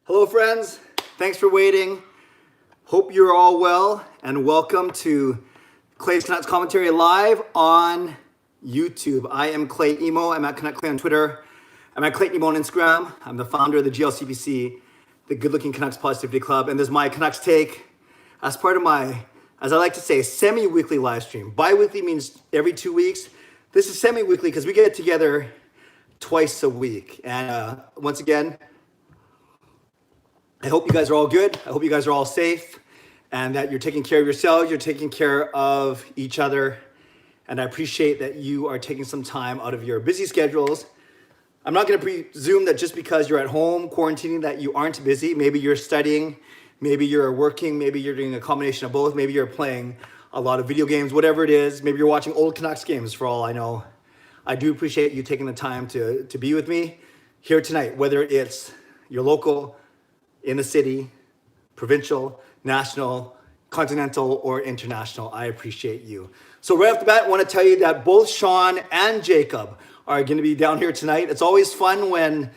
Hello friends, thanks for waiting. Hope you're all well and welcome to Clay's Canucks Commentary live on YouTube. I am Clay Emo, I'm at Canuck Clay on Twitter. I'm at Clayton Emo on Instagram. I'm the founder of the GLCPC, the Good Looking Canucks Positivity Club, and this is my Canucks Take as part of my, as I like to say, semi-weekly live stream. Bi-weekly means every 2 weeks. This is semi-weekly because we get together twice a week. And once again, I hope you guys are all good. I hope you guys are all safe and that you're taking care of yourselves, you're taking care of each other. And I appreciate that you are taking some time out of your busy schedules. I'm not going to presume that just because you're at home quarantining that you aren't busy. Maybe you're studying, maybe you're working, maybe you're doing a combination of both. Maybe you're playing a lot of video games, whatever it is. Maybe you're watching old Canucks games for all I know. I do appreciate you taking the time to be with me here tonight, whether it's your local, in the city, provincial, national, continental, or international. I appreciate you. So right off the bat, I want to tell you that both Sean and Jacob are going to be down here tonight. It's always fun when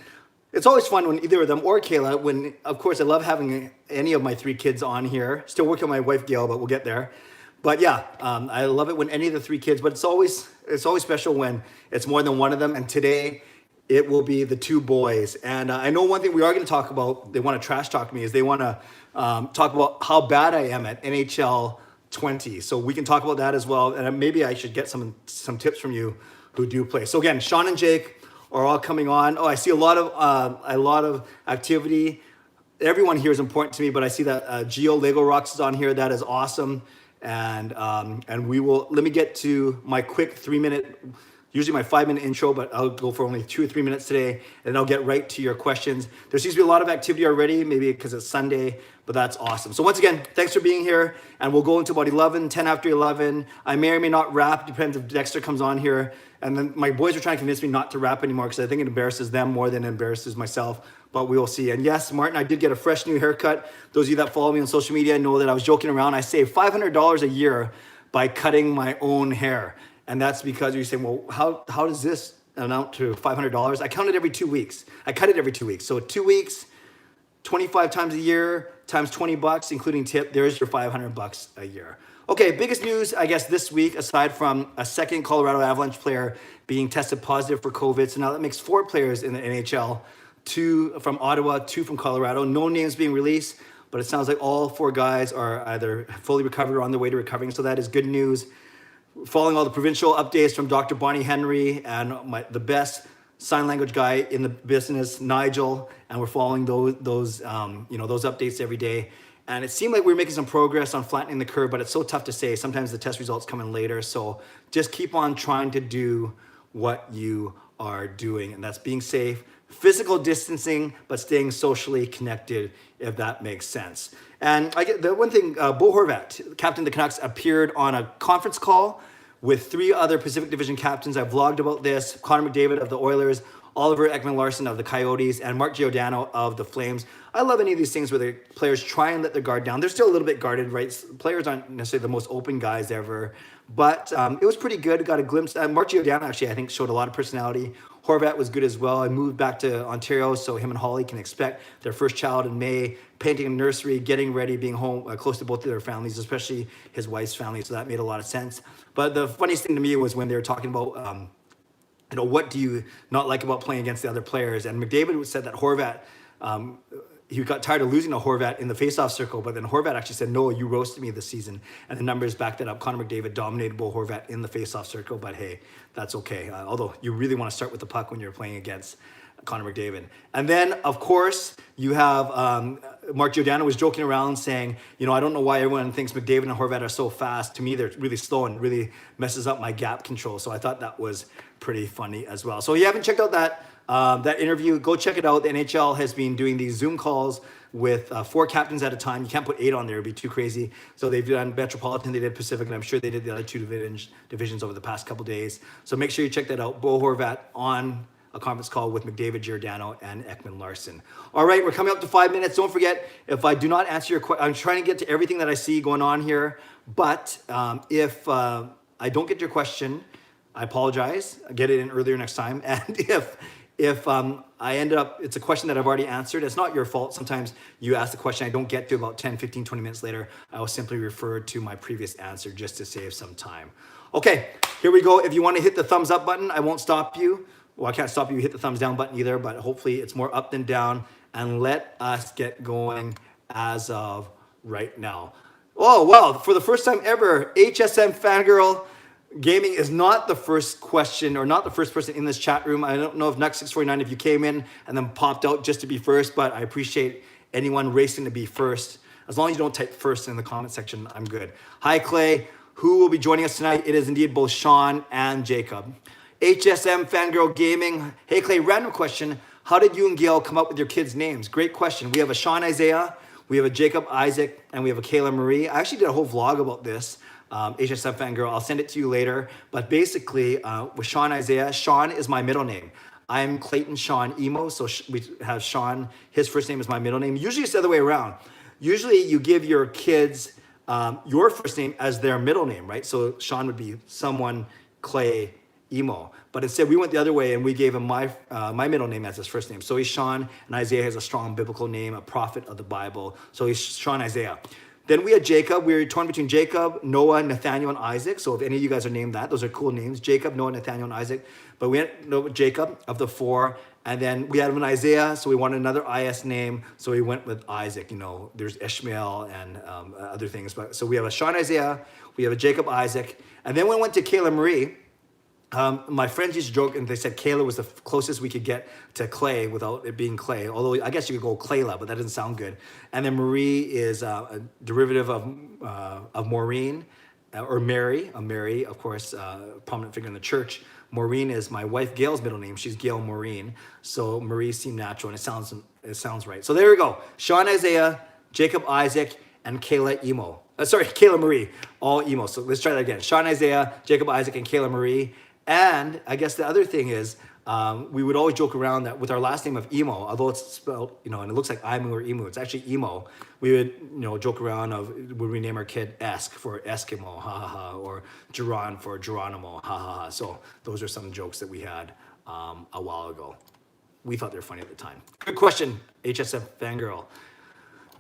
either of them or Kayla, when, of course, I love having any of my three kids on here. Still working on my wife, Gail, but we'll get there. But yeah, I love it when any of the three kids, but it's always special when it's more than one of them. And today, it will be the two boys. And I know one thing we are going to talk about, they want to trash talk me, is they want to talk about how bad I am at NHL 20. So we can talk about that as well. And maybe I should get some tips from you who do play. So again, Sean and Jake are all coming on. Oh, I see a lot of activity. Everyone here is important to me, but I see that Geo Lego Rocks is on here. That is awesome. And we will, let me get to my quick 3-minute, usually my 5-minute intro, but I'll go for only 2 or 3 minutes today, and I'll get right to your questions. There seems to be a lot of activity already, maybe because it's Sunday, but that's awesome. So once again, thanks for being here, and we'll go into about 10 after 11. I may or may not rap, depends if Dexter comes on here. And then my boys are trying to convince me not to rap anymore because I think it embarrasses them more than it embarrasses myself, but we will see. And yes, Martin, I did get a fresh new haircut. Those of you that follow me on social media know that I was joking around. I save $500 a year by cutting my own hair. And that's because you're saying, well, how does this amount to $500? I count it every 2 weeks. I cut it every 2 weeks. So 2 weeks, 25 times a year, times $20, including tip, there's your $500 a year. Okay, biggest news, I guess, this week, aside from a second Colorado Avalanche player being tested positive for COVID. So now that makes 4 players in the NHL, 2 from Ottawa, 2 from Colorado. No names being released, but it sounds like all 4 guys are either fully recovered or on their way to recovering. So that is good news. Following all the provincial updates from Dr. Bonnie Henry and the best sign language guy in the business, Nigel, and we're following those updates every day. And it seemed like we were making some progress on flattening the curve, but it's so tough to say. Sometimes the test results come in later. So just keep on trying to do what you are doing, and that's being safe, physical distancing, but staying socially connected, if that makes sense. And I get the one thing, Bo Horvat, captain of the Canucks, appeared on a conference call with 3 other Pacific Division captains. I vlogged about this. Connor McDavid of the Oilers, Oliver Ekman-Larsson of the Coyotes, and Mark Giordano of the Flames. I love any of these things where the players try and let their guard down. They're still a little bit guarded, right? Players aren't necessarily the most open guys ever, but it was pretty good. Got a glimpse. Mark Giordano actually, I think, showed a lot of personality. Horvat was good as well. I moved back to Ontario, so him and Holly can expect their first child in May, painting a nursery, getting ready, being home close to both of their families, especially his wife's family, so that made a lot of sense. But the funniest thing to me was when they were talking about what do you not like about playing against the other players? And McDavid said that Horvat, he got tired of losing to Horvat in the faceoff circle, but then Horvat actually said, no, you roasted me this season. And the numbers back that up. Connor McDavid dominated Bo Horvat in the faceoff circle, but hey, that's okay. Although you really want to start with the puck when you're playing against Connor McDavid. And then, of course, you have Mark Giordano was joking around saying, I don't know why everyone thinks McDavid and Horvat are so fast. To me, they're really slow and really messes up my gap control. So I thought that was pretty funny as well. So if you haven't checked out that interview, go check it out. The NHL has been doing these Zoom calls with 4 captains at a time. You can't put 8 on there, it'd be too crazy. So they've done Metropolitan, they did Pacific, and I'm sure they did the other 2 divisions over the past couple days. So make sure you check that out. Bo Horvat on a conference call with McDavid, Giordano, and Ekman-Larsson. All right, we're coming up to 5 minutes. Don't forget, if I do not answer your question, I'm trying to get to everything that I see going on here, but if I don't get your question, I apologize. I'll get it in earlier next time. And If I ended up, it's a question that I've already answered. It's not your fault. Sometimes you ask the question I don't get to about 10, 15, 20 minutes later. I will simply refer to my previous answer just to save some time. Okay, here we go. If you want to hit the thumbs up button, I won't stop you. Well, I can't stop you hit the thumbs down button either, but hopefully it's more up than down. And let us get going as of right now. Oh, well, for the first time ever, HSM Fangirl Gaming is not the first question or not the first person in this chat room. I don't know if Canuck649, if you came in and then popped out just to be first, but I appreciate anyone racing to be first. As long as you don't type first in the comment section, I'm good. Hi, Clay. Who will be joining us tonight? It is indeed both Sean and Jacob. HSM Fangirl Gaming. Hey, Clay, random question. How did you and Gail come up with your kids' names? Great question. We have a Sean Isaiah, we have a Jacob Isaac, and we have a Kayla Marie. I actually did a whole vlog about this. HSM Fangirl, I'll send it to you later. But basically, with Sean Isaiah, Sean is my middle name. I'm Clayton Sean Emo, so we have Sean. His first name is my middle name. Usually it's the other way around. Usually you give your kids your first name as their middle name, right? So Sean would be someone, Clay, Emo. But instead we went the other way and we gave him my middle name as his first name. So he's Sean, and Isaiah has a strong biblical name, a prophet of the Bible. So he's Sean Isaiah. Then we had Jacob. We were torn between Jacob, Noah, Nathaniel, and Isaac. So if any of you guys are named that, those are cool names. Jacob, Noah, Nathaniel, and Isaac. But we had Jacob of the four. And then we had an Isaiah, so we wanted another IS name. So we went with Isaac. You know, there's Ishmael and other things. But so we have a Sean Isaiah, we have a Jacob Isaac. And then we went to Kayla Marie. My friends used to joke and they said Kayla was the closest we could get to Clay without it being Clay. Although I guess you could go Clayla, but that doesn't sound good. And then Marie is a derivative of Maureen or Mary. Mary, of course, prominent figure in the church. Maureen is my wife Gail's middle name. She's Gail Maureen. So Marie seemed natural and it sounds right. So there we go. Sean Isaiah, Jacob Isaac, and Kayla Emo. Kayla Marie, all Emo. So let's try that again. Sean Isaiah, Jacob Isaac, and Kayla Marie. And I guess the other thing is, we would always joke around that with our last name of Emo, although it's spelled, and it looks like Imu or Emu, it's actually Emo. We would, joke around of, would we name our kid Esk for Eskimo, ha ha ha, or Geron for Geronimo, ha ha ha. So those are some jokes that we had a while ago. We thought they were funny at the time. Good question, HSF Fangirl.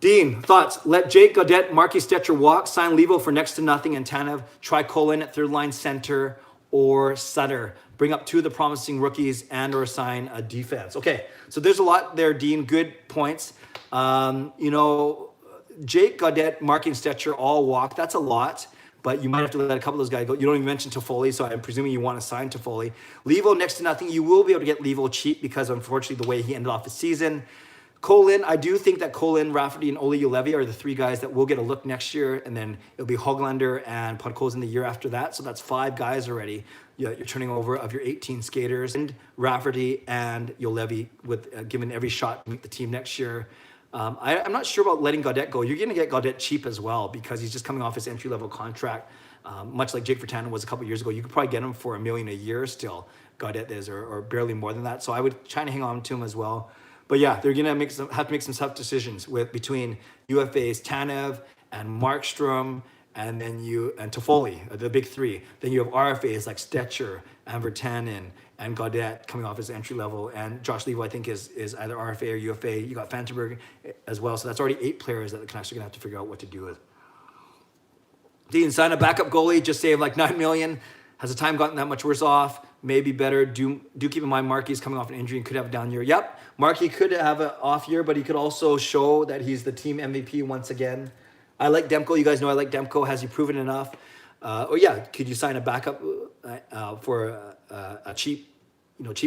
Dean, thoughts? Let Jake Gaudette, Marky Stetcher walk, sign Levo for next to nothing, and Tanev, try Colin at third line center, or Sutter. Bring up two of the promising rookies and or sign a defense. Okay, so there's a lot there, Dean. Good points. Jake, Gaudette, Marky, and Stetcher all walk. That's a lot, but you might have to let a couple of those guys go. You don't even mention Toffoli, so I'm presuming you want to sign Toffoli. Levo, next to nothing. You will be able to get Levo cheap because, unfortunately, the way he ended off the season. Colin, I do think that Colin, Rafferty, and Ole Ulevi are the three guys that will get a look next year, and then it'll be Hoglander and Podkolzin the year after that. So that's 5 guys already. You're turning over of your 18 skaters, and Rafferty and Ulevi with given every shot to meet the team next year. I'm not sure about letting Gaudette go. You're going to get Gaudette cheap as well because he's just coming off his entry-level contract. Much like Jake Virtanen was a couple years ago, you could probably get him for $1 million a year still. Gaudette is, or barely more than that. So I would try to hang on to him as well. But yeah, they're gonna have to make some tough decisions between UFAs Tanev and Markstrom and Toffoli, the big three. Then you have RFAs like Stetcher and Virtanen and Gaudette coming off his entry level, and Josh Levo I think is either RFA or UFA. You got Fantenberg as well, so that's already 8 players that the Canucks are gonna have to figure out what to do with. Dean, sign a backup goalie, just save like $9 million. Has the time gotten that much worse off? Maybe better. Do keep in mind Marky's coming off an injury and could have a down year. Yep, Marky could have an off year, but he could also show that he's the team MVP once again. I like Demko. You guys know I like Demko. Has he proven enough? Could you sign a backup for a cheap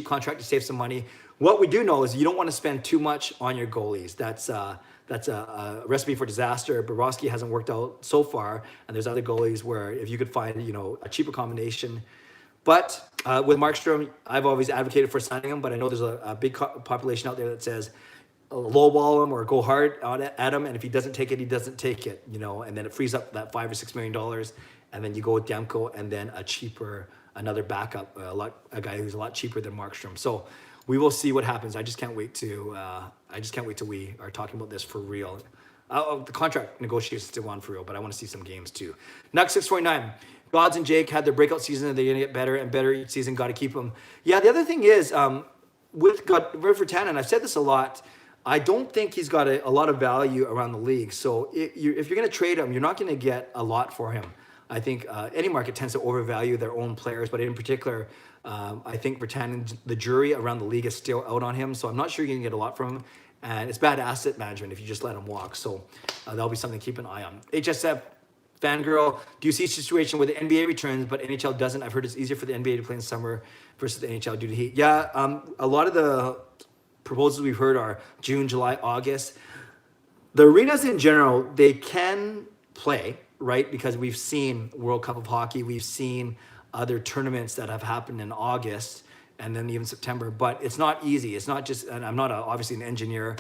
contract to save some money? What we do know is you don't want to spend too much on your goalies. That's a recipe for disaster. Bobrovsky hasn't worked out so far, and there's other goalies where if you could find a cheaper combination. But with Markstrom, I've always advocated for signing him, but I know there's a big population out there that says lowball him or go hard at him, and if he doesn't take it, he doesn't take it, and then it frees up that $5 or $6 million, and then you go with Demko and then another backup, a guy who's a lot cheaper than Markstrom. So we will see what happens. I just can't wait till we are talking about this for real. The contract negotiations still on for real, but I want to see some games too. Canucks649. Gods and Jake had their breakout season, and they're going to get better and better each season. Got to keep them. Yeah, the other thing is, with Vertanen, and I've said this a lot, I don't think he's got a lot of value around the league. So if you're going to trade him, you're not going to get a lot for him. I think any market tends to overvalue their own players, but in particular, I think Vertanen, the jury around the league is still out on him. So I'm not sure you're going to get a lot from him. And it's bad asset management if you just let him walk. So that'll be something to keep an eye on. HSF Fangirl, do you see a situation where the NBA returns but NHL doesn't? I've heard it's easier for the NBA to play in summer versus the NHL due to heat. Yeah, a lot of the proposals we've heard are June, July, August. The arenas in general, they can play, right? Because we've seen World Cup of Hockey, we've seen other tournaments that have happened in August and then even September, but it's not easy. It's not just, and I'm not obviously an engineer,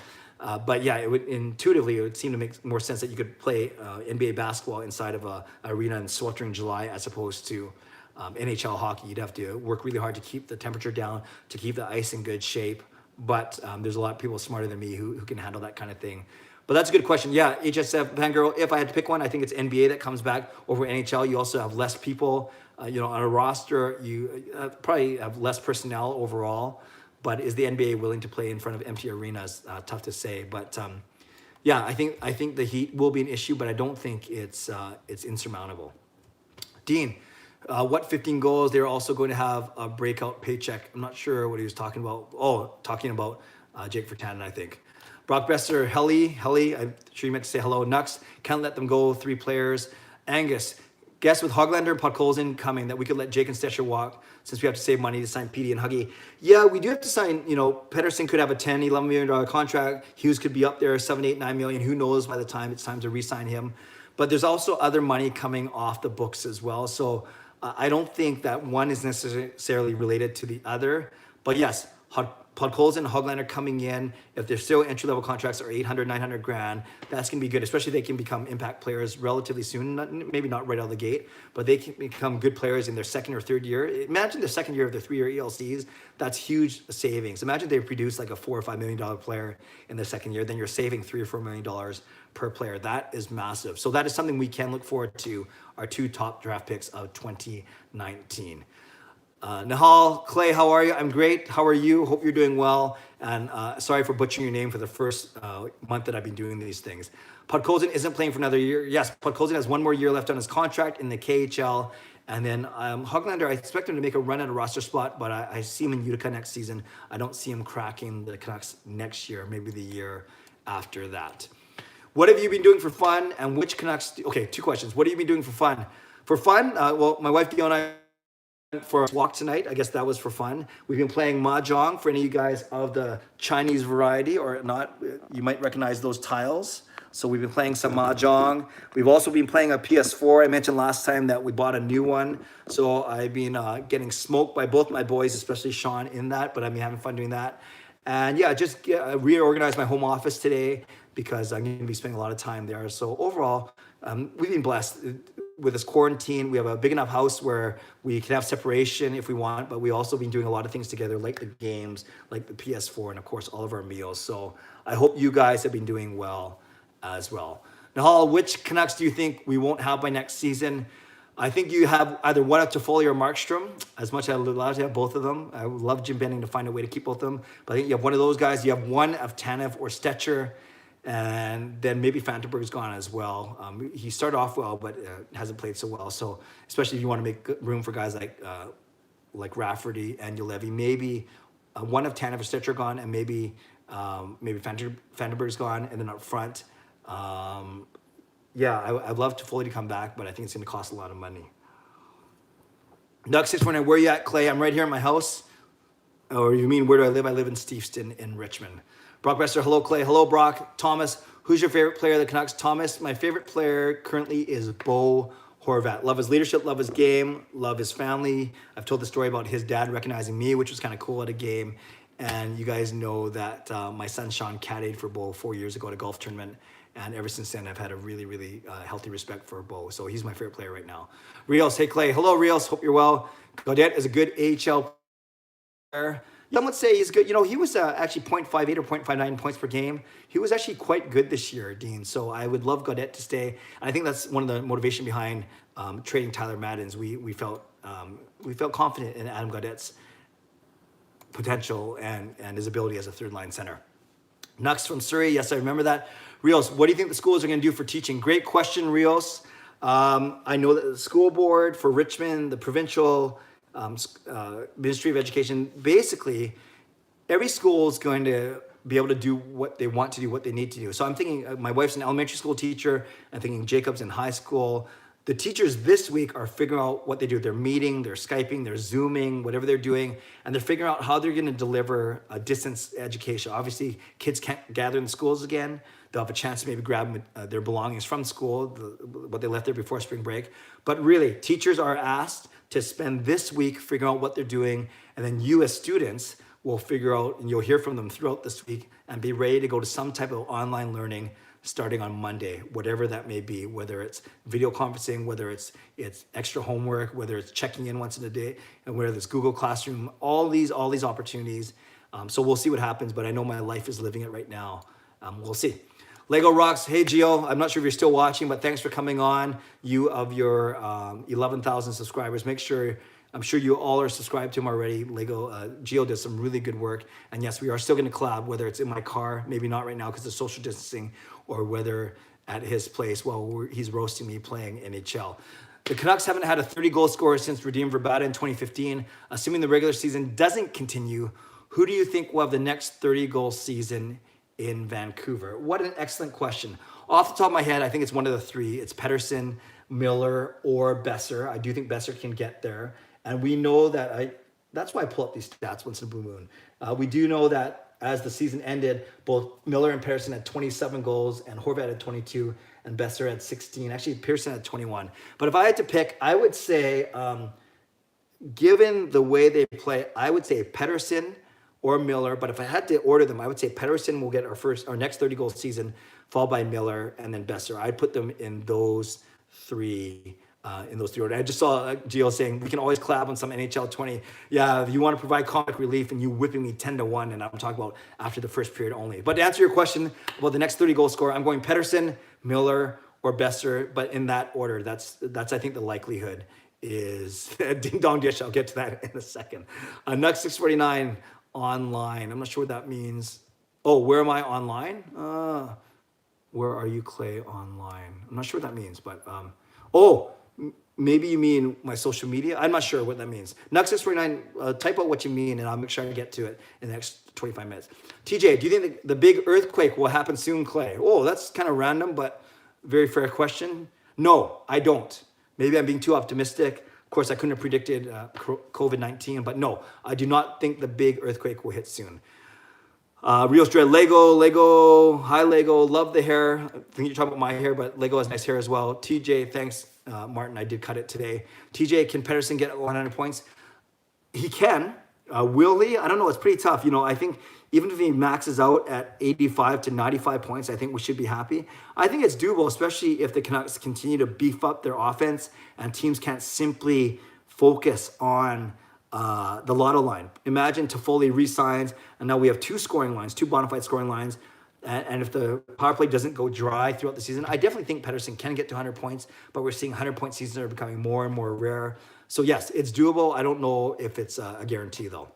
but yeah, it would intuitively, it would seem to make more sense that you could play NBA basketball inside of a arena in sweltering July as opposed to NHL hockey. You'd have to work really hard to keep the temperature down, to keep the ice in good shape. But there's a lot of people smarter than me who can handle that kind of thing. But that's a good question. Yeah, HSF Fangirl, if I had to pick one, I think it's NBA that comes back over NHL. You also have less people, on a roster. You probably have less personnel overall. But is the NBA willing to play in front of empty arenas? Tough to say. But yeah, I think the heat will be an issue, but I don't think it's insurmountable. Dean, what 15 goals? They're also going to have a breakout paycheck. I'm not sure what he was talking about. Oh, talking about Jake Virtanen, I think. Brock Besser, Helly, I'm sure you meant to say hello. Nux, can't let them go, 3 players. Angus, guess with Hoglander and Podkolzin coming that we could let Jake and Stetcher walk since we have to save money to sign PD and Huggy. Yeah, we do have to sign, Pedersen could have a $10, $11 million contract. Hughes could be up there, 7, 8, 9 million. Who knows by the time it's time to re-sign him. But there's also other money coming off the books as well. So I don't think that one is necessarily related to the other. But yes, Podkolzin and Hoglander coming in, if they're still entry-level contracts are 800, 900 grand, that's going to be good, especially if they can become impact players relatively soon. Maybe not right out of the gate, but they can become good players in their second or third year. Imagine the second year of their 3-year ELCs. That's huge savings. Imagine they produce like a $4 or $5 million player in their second year, then you're saving $3 or $4 million per player. That is massive. So that is something we can look forward to, our 2 top draft picks of 2019. Nahal, Clay, how are you? I'm great. How are you? Hope you're doing well. And sorry for butchering your name for the first month that I've been doing these things. Podkolzin isn't playing for another year. Yes, Podkolzin has 1 more year left on his contract in the KHL. And then Hoglander, I expect him to make a run at a roster spot, but I see him in Utica next season. I don't see him cracking the Canucks next year, maybe the year after that. What have you been doing for fun? And which Canucks? Okay, 2 questions. What have you been doing for fun? For fun, well, my wife Dion and I for a walk tonight. I guess that was for fun. We've been playing mahjong. For any of you guys of the Chinese variety or not, you might recognize those tiles. So we've been playing some mahjong. We've also been playing a PS4. I mentioned last time that we bought a new one. So I've been getting smoked by both my boys, especially Sean, in that. But I've been having fun doing that. And yeah, just reorganized my home office today because I'm going to be spending a lot of time there. So overall, we've been blessed. With this quarantine, we have a big enough house where we can have separation if we want, but we also been doing a lot of things together, like the games, like the PS4, and of course, all of our meals. So I hope you guys have been doing well as well. Nahal, which Canucks do you think we won't have by next season? I think you have either one of Toffoli or Markstrom. As much as I would love to have both of them. I would love Jim Benning to find a way to keep both of them. But I think you have one of those guys. You have one of Tanev or Stetcher. And then maybe Fantenberg's gone as well. He started off well, but hasn't played so well. So especially if you want to make room for guys like Rafferty and Ulevi, maybe one of Tanev or Stetcher gone, and maybe Fantenberg's gone, and then up front, yeah, I'd love to fully to come back, but I think it's going to cost a lot of money. Duck 649, where are you at, Clay? I'm right here in my house. Or you mean where do I live? I live in Steveston in Richmond. Brock Besser, hello, Clay. Hello, Brock. Thomas, who's your favorite player of the Canucks? Thomas, my favorite player currently is Bo Horvat. Love his leadership, love his game, love his family. I've told the story about his dad recognizing me, which was kind of cool at a game. And you guys know that my son Sean caddied for Bo 4 years ago at a golf tournament. And ever since then, I've had a really, really healthy respect for Bo. So he's my favorite player right now. Rios, hey, Clay. Hello, Rios. Hope you're well. Gaudette is a good AHL player. Some would say he's good. He was actually 0.58 or 0.59 points per game. He was actually quite good this year, Dean. So I would love Gaudette to stay. And I think that's one of the motivation behind trading Tyler Maddens. We felt confident in Adam Gaudette's potential and his ability as a third line center. Nux from Surrey, yes, I remember that. Rios, what do you think the schools are going to do for teaching? Great question, Rios. I know that the school board for Richmond, the provincial Ministry of Education, basically every school is going to be able to do what they want to do, what they need to do. So I'm thinking, my wife's an elementary school teacher. I'm thinking Jacob's in high school. The teachers this week are figuring out what they do. They're meeting, they're Skyping, they're Zooming, whatever they're doing, and they're figuring out how they're going to deliver a distance education. Obviously, kids can't gather in the schools again. They'll have a chance to maybe grab their belongings from school, what they left there before spring break. But really, teachers are asked to spend this week figuring out what they're doing, and then you as students will figure out, and you'll hear from them throughout this week, and be ready to go to some type of online learning starting on Monday, whatever that may be, whether it's video conferencing, whether it's extra homework, whether it's checking in once in a day, and whether it's Google Classroom, all these opportunities. So we'll see what happens, but I know my life is living it right now. We'll see. Lego Rocks, hey Gio, I'm not sure if you're still watching, but thanks for coming on. You of your 11,000 subscribers, I'm sure you all are subscribed to him already. Gio does some really good work. And yes, we are still going to collab, whether it's in my car, maybe not right now because of social distancing, or whether at his place while he's roasting me playing NHL. The Canucks haven't had a 30-goal scorer since Radim Verbata in 2015. Assuming the regular season doesn't continue, who do you think will have the next 30-goal season in Vancouver? What an excellent question. Off the top of my head, I think it's one of the three. It's Pettersson, Miller, or Besser. I do think Besser can get there. And we know that that's why I pull up these stats once in a blue moon. We do know that as the season ended, both Miller and Pettersson had 27 goals, and Horvat had 22, and Besser had 16. Actually, Pearson had 21. But if I had to pick, I would say, given the way they play, I would say Pettersson or Miller. But if I had to order them, I would say Pettersson will get our next 30-goal season, followed by Miller, and then Besser. I'd put them in those three. Order. I just saw Gio saying we can always collab on some NHL 20. Yeah, if you want to provide comic relief and you whipping me 10-1, and I'm talking about after the first period only. But to answer your question about the next 30-goal scorer, I'm going Pettersson, Miller, or Besser, but in that order. That's I think the likelihood is ding dong dish. I'll get to that in a second. Nux 649 online. I'm not sure what that means. Oh, where am I online? Where are you, Clay, online? I'm not sure what that means, but maybe you mean my social media? I'm not sure what that means. Nux649, type out what you mean, and I'll make sure I get to it in the next 25 minutes. TJ, do you think the big earthquake will happen soon, Clay? Oh, that's kind of random, but very fair question. No, I don't. Maybe I'm being too optimistic. Of course, I couldn't have predicted COVID-19, but no, I do not think the big earthquake will hit soon. Rios Dread, Lego, hi Lego, love the hair. I think you're talking about my hair, but Lego has nice hair as well. TJ, thanks, Martin, I did cut it today. TJ, can Pettersson get 100 points? He can. Will he? I don't know, it's pretty tough. I think even if he maxes out at 85 to 95 points, I think we should be happy. I think it's doable, especially if the Canucks continue to beef up their offense and teams can't simply focus on the Lotto line. Imagine Toffoli re-signs, and now we have two bona fide scoring lines. And if the power play doesn't go dry throughout the season, I definitely think Pettersson can get to 100 points, but we're seeing 100-point seasons are becoming more and more rare. So yes, it's doable. I don't know if it's a guarantee though.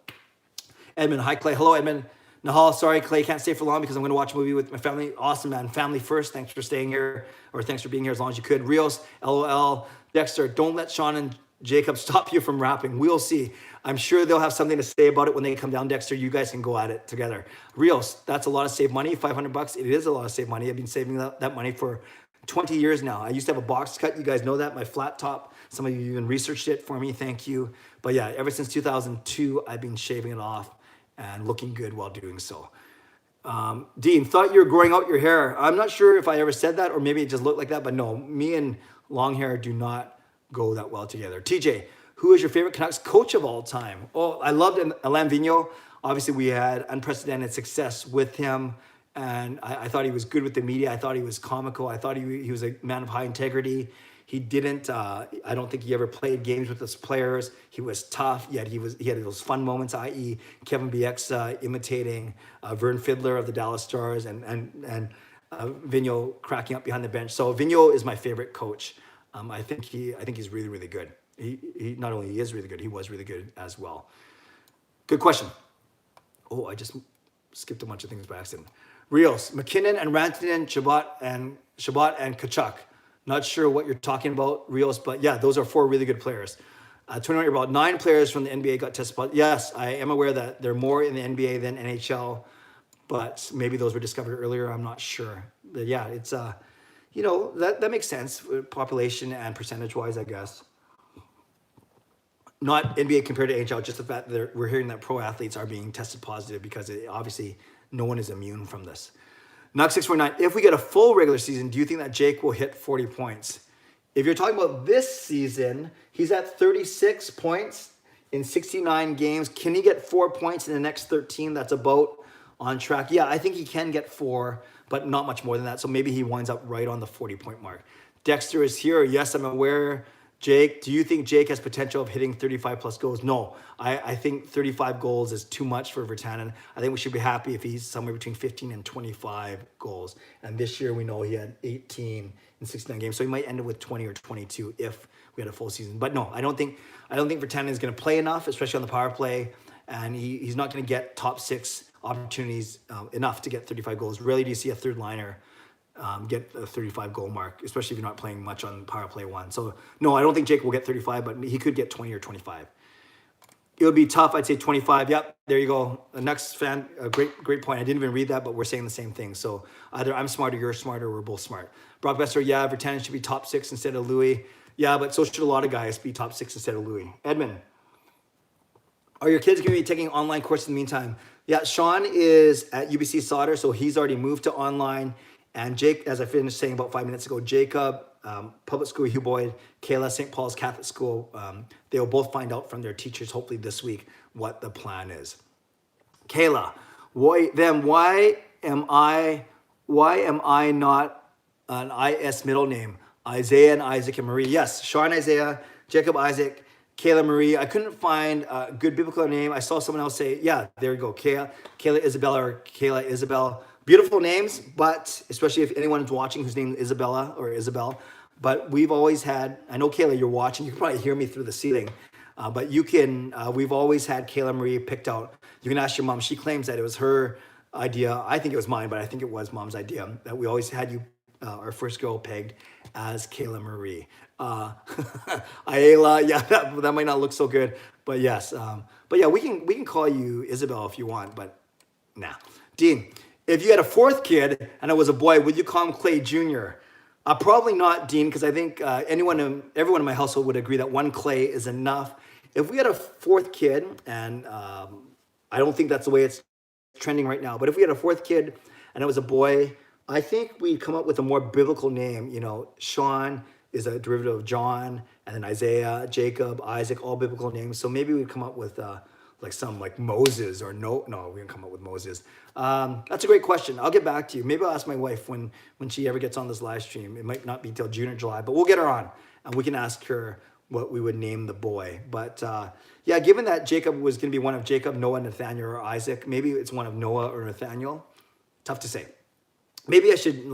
Edmund, hi Clay. Hello, Edmund. Nahal, sorry, Clay, can't stay for long because I'm going to watch a movie with my family. Awesome, man. Family first. Thanks for staying here, or thanks for being here as long as you could. Rios, LOL. Dexter, don't let Sean and Jacob stop you from rapping. We'll see. I'm sure they'll have something to say about it when they come down, Dexter. You guys can go at it together. Rios, that's a lot of save money. $500. It is a lot of save money. I've been saving that money for 20 years now. I used to have a box cut. You guys know that. My flat top. Some of you even researched it for me. Thank you. But yeah, ever since 2002, I've been shaving it off and looking good while doing so. Dean, thought you were growing out your hair. I'm not sure if I ever said that, or maybe it just looked like that. But no, me and long hair do not go that well together. TJ, who is your favorite Canucks coach of all time? Oh, I loved Alain Vigneault. Obviously, we had unprecedented success with him, and I thought he was good with the media. I thought he was comical. I thought he was a man of high integrity. He didn't, I don't think he ever played games with his players. He was tough, yet he had those fun moments, i.e. Kevin Bieksa imitating Vern Fiddler of the Dallas Stars, and Vigneault cracking up behind the bench. So Vigneault is my favorite coach. I think he's really, really good. He not only is really good, he was really good as well. Good question. Oh, I just skipped a bunch of things by accident. Reels, McKinnon and Rantanen, Shabbat and Kachuk. Not sure what you're talking about, Reels, but yeah, those are 4 really good players. 21 about 9 players from the NBA got tested positive. Yes, I am aware that there are more in the NBA than NHL, but maybe those were discovered earlier. I'm not sure. But yeah, it's that makes sense, population and percentage wise, I guess. Not NBA compared to NHL, just the fact that we're hearing that pro athletes are being tested positive because obviously no one is immune from this. Knock 649. If we get a full regular season, do you think that Jake will hit 40 points? If you're talking about this season, he's at 36 points in 69 games. Can he get 4 points in the next 13? That's about on track. Yeah, I think he can get 4, but not much more than that. So maybe he winds up right on the 40-point mark. Dexter is here. Yes, I'm aware. Jake, do you think Jake has potential of hitting 35 plus goals? No, I think 35 goals is too much for Virtanen. I think we should be happy if he's somewhere between 15 and 25 goals. And this year we know he had 18 in 69 games, so he might end up with 20 or 22 if we had a full season. But no, I don't think Virtanen is going to play enough, especially on the power play, and he's not going to get top 6 opportunities enough to get 35 goals. Rarely do you see a third liner get a 35 goal mark, especially if you're not playing much on power play 1. So no, I don't think Jake will get 35, but he could get 20 or 25. It would be tough. I'd say 25. Yep, there you go. The next fan, a great point. I didn't even read that, but we're saying the same thing. So either I'm smarter, you're smarter, we're both smart. Brock Besser, yeah, Virtanen should be top 6 instead of Louis. Yeah, but so should a lot of guys be top 6 instead of Louis. Edmund, are your kids going to be taking online courses in the meantime? Yeah, Sean is at UBC Sauder, so he's already moved to online. And Jake, as I finished saying about 5 minutes ago, Jacob, public school, Hugh Boyd, Kayla, St. Paul's Catholic School, they will both find out from their teachers, hopefully this week, what the plan is. Kayla, why am I not an IS middle name? Isaiah and Isaac and Marie. Yes, Sean, Isaiah, Jacob, Isaac, Kayla, Marie. I couldn't find a good biblical name. I saw someone else say, yeah, there you go, Kayla Isabella or Kayla Isabel. Beautiful names, but especially if anyone's watching whose name is Isabella or Isabel. But we've always had, I know Kayla, you're watching. You can probably hear me through the ceiling. But you can, we've always had Kayla Marie picked out. You can ask your mom. She claims that it was her idea. I think it was mine, but I think it was mom's idea that we always had you, our first girl, pegged as Kayla Marie. Ayala, yeah, that might not look so good, but yes. But yeah, we can call you Isabel if you want, but nah. Dean, if you had a 4th kid and it was a boy, would you call him Clay Jr.? Probably not, Dean, because I think everyone in my household would agree that 1 Clay is enough. If we had a 4th kid, and I don't think that's the way it's trending right now, but if we had a 4th kid and it was a boy, I think we'd come up with a more biblical name. You know, Sean is a derivative of John, and then Isaiah, Jacob, Isaac, all biblical names. So maybe we'd come up with like Moses or no, we didn't come up with Moses. That's a great question. I'll get back to you. Maybe I'll ask my wife when she ever gets on this live stream. It might not be till June or July, but we'll get her on and we can ask her what we would name the boy. But yeah, given that Jacob was going to be one of Jacob, Noah, Nathaniel, or Isaac, maybe it's one of Noah or Nathaniel. Tough to say. Maybe I should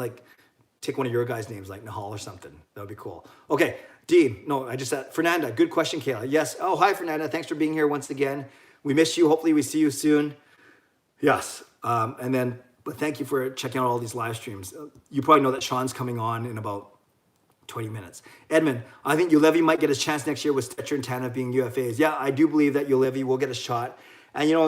take one of your guys' names like Nahal or something. That would be cool. Okay, Dean. No, I just said Fernanda. Good question, Kayla. Yes. Oh, hi, Fernanda. Thanks for being here once again. We miss you. Hopefully we see you soon. Yes. But thank you for checking out all these live streams. You probably know that Sean's coming on in about 20 minutes. Edmund, I think Ulevi might get his chance next year with Stetcher and Tanev being UFAs. Yeah, I do believe that Ulevi will get a shot. And you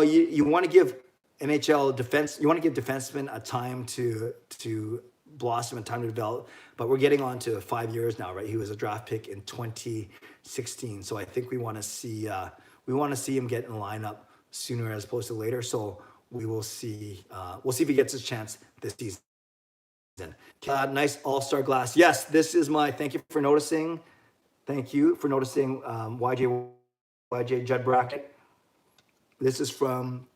want to give NHL defense, you want to give defensemen a time to blossom and time to develop. But we're getting on to 5 years now, right? He was a draft pick in 2016. So I think we want to see him get in the lineup sooner as opposed to later. So we will see. We'll see if he gets his chance this season. Nice all-star glass. Yes, this is my. Thank you for noticing. Thank you for noticing. YJ Judd bracket. This is from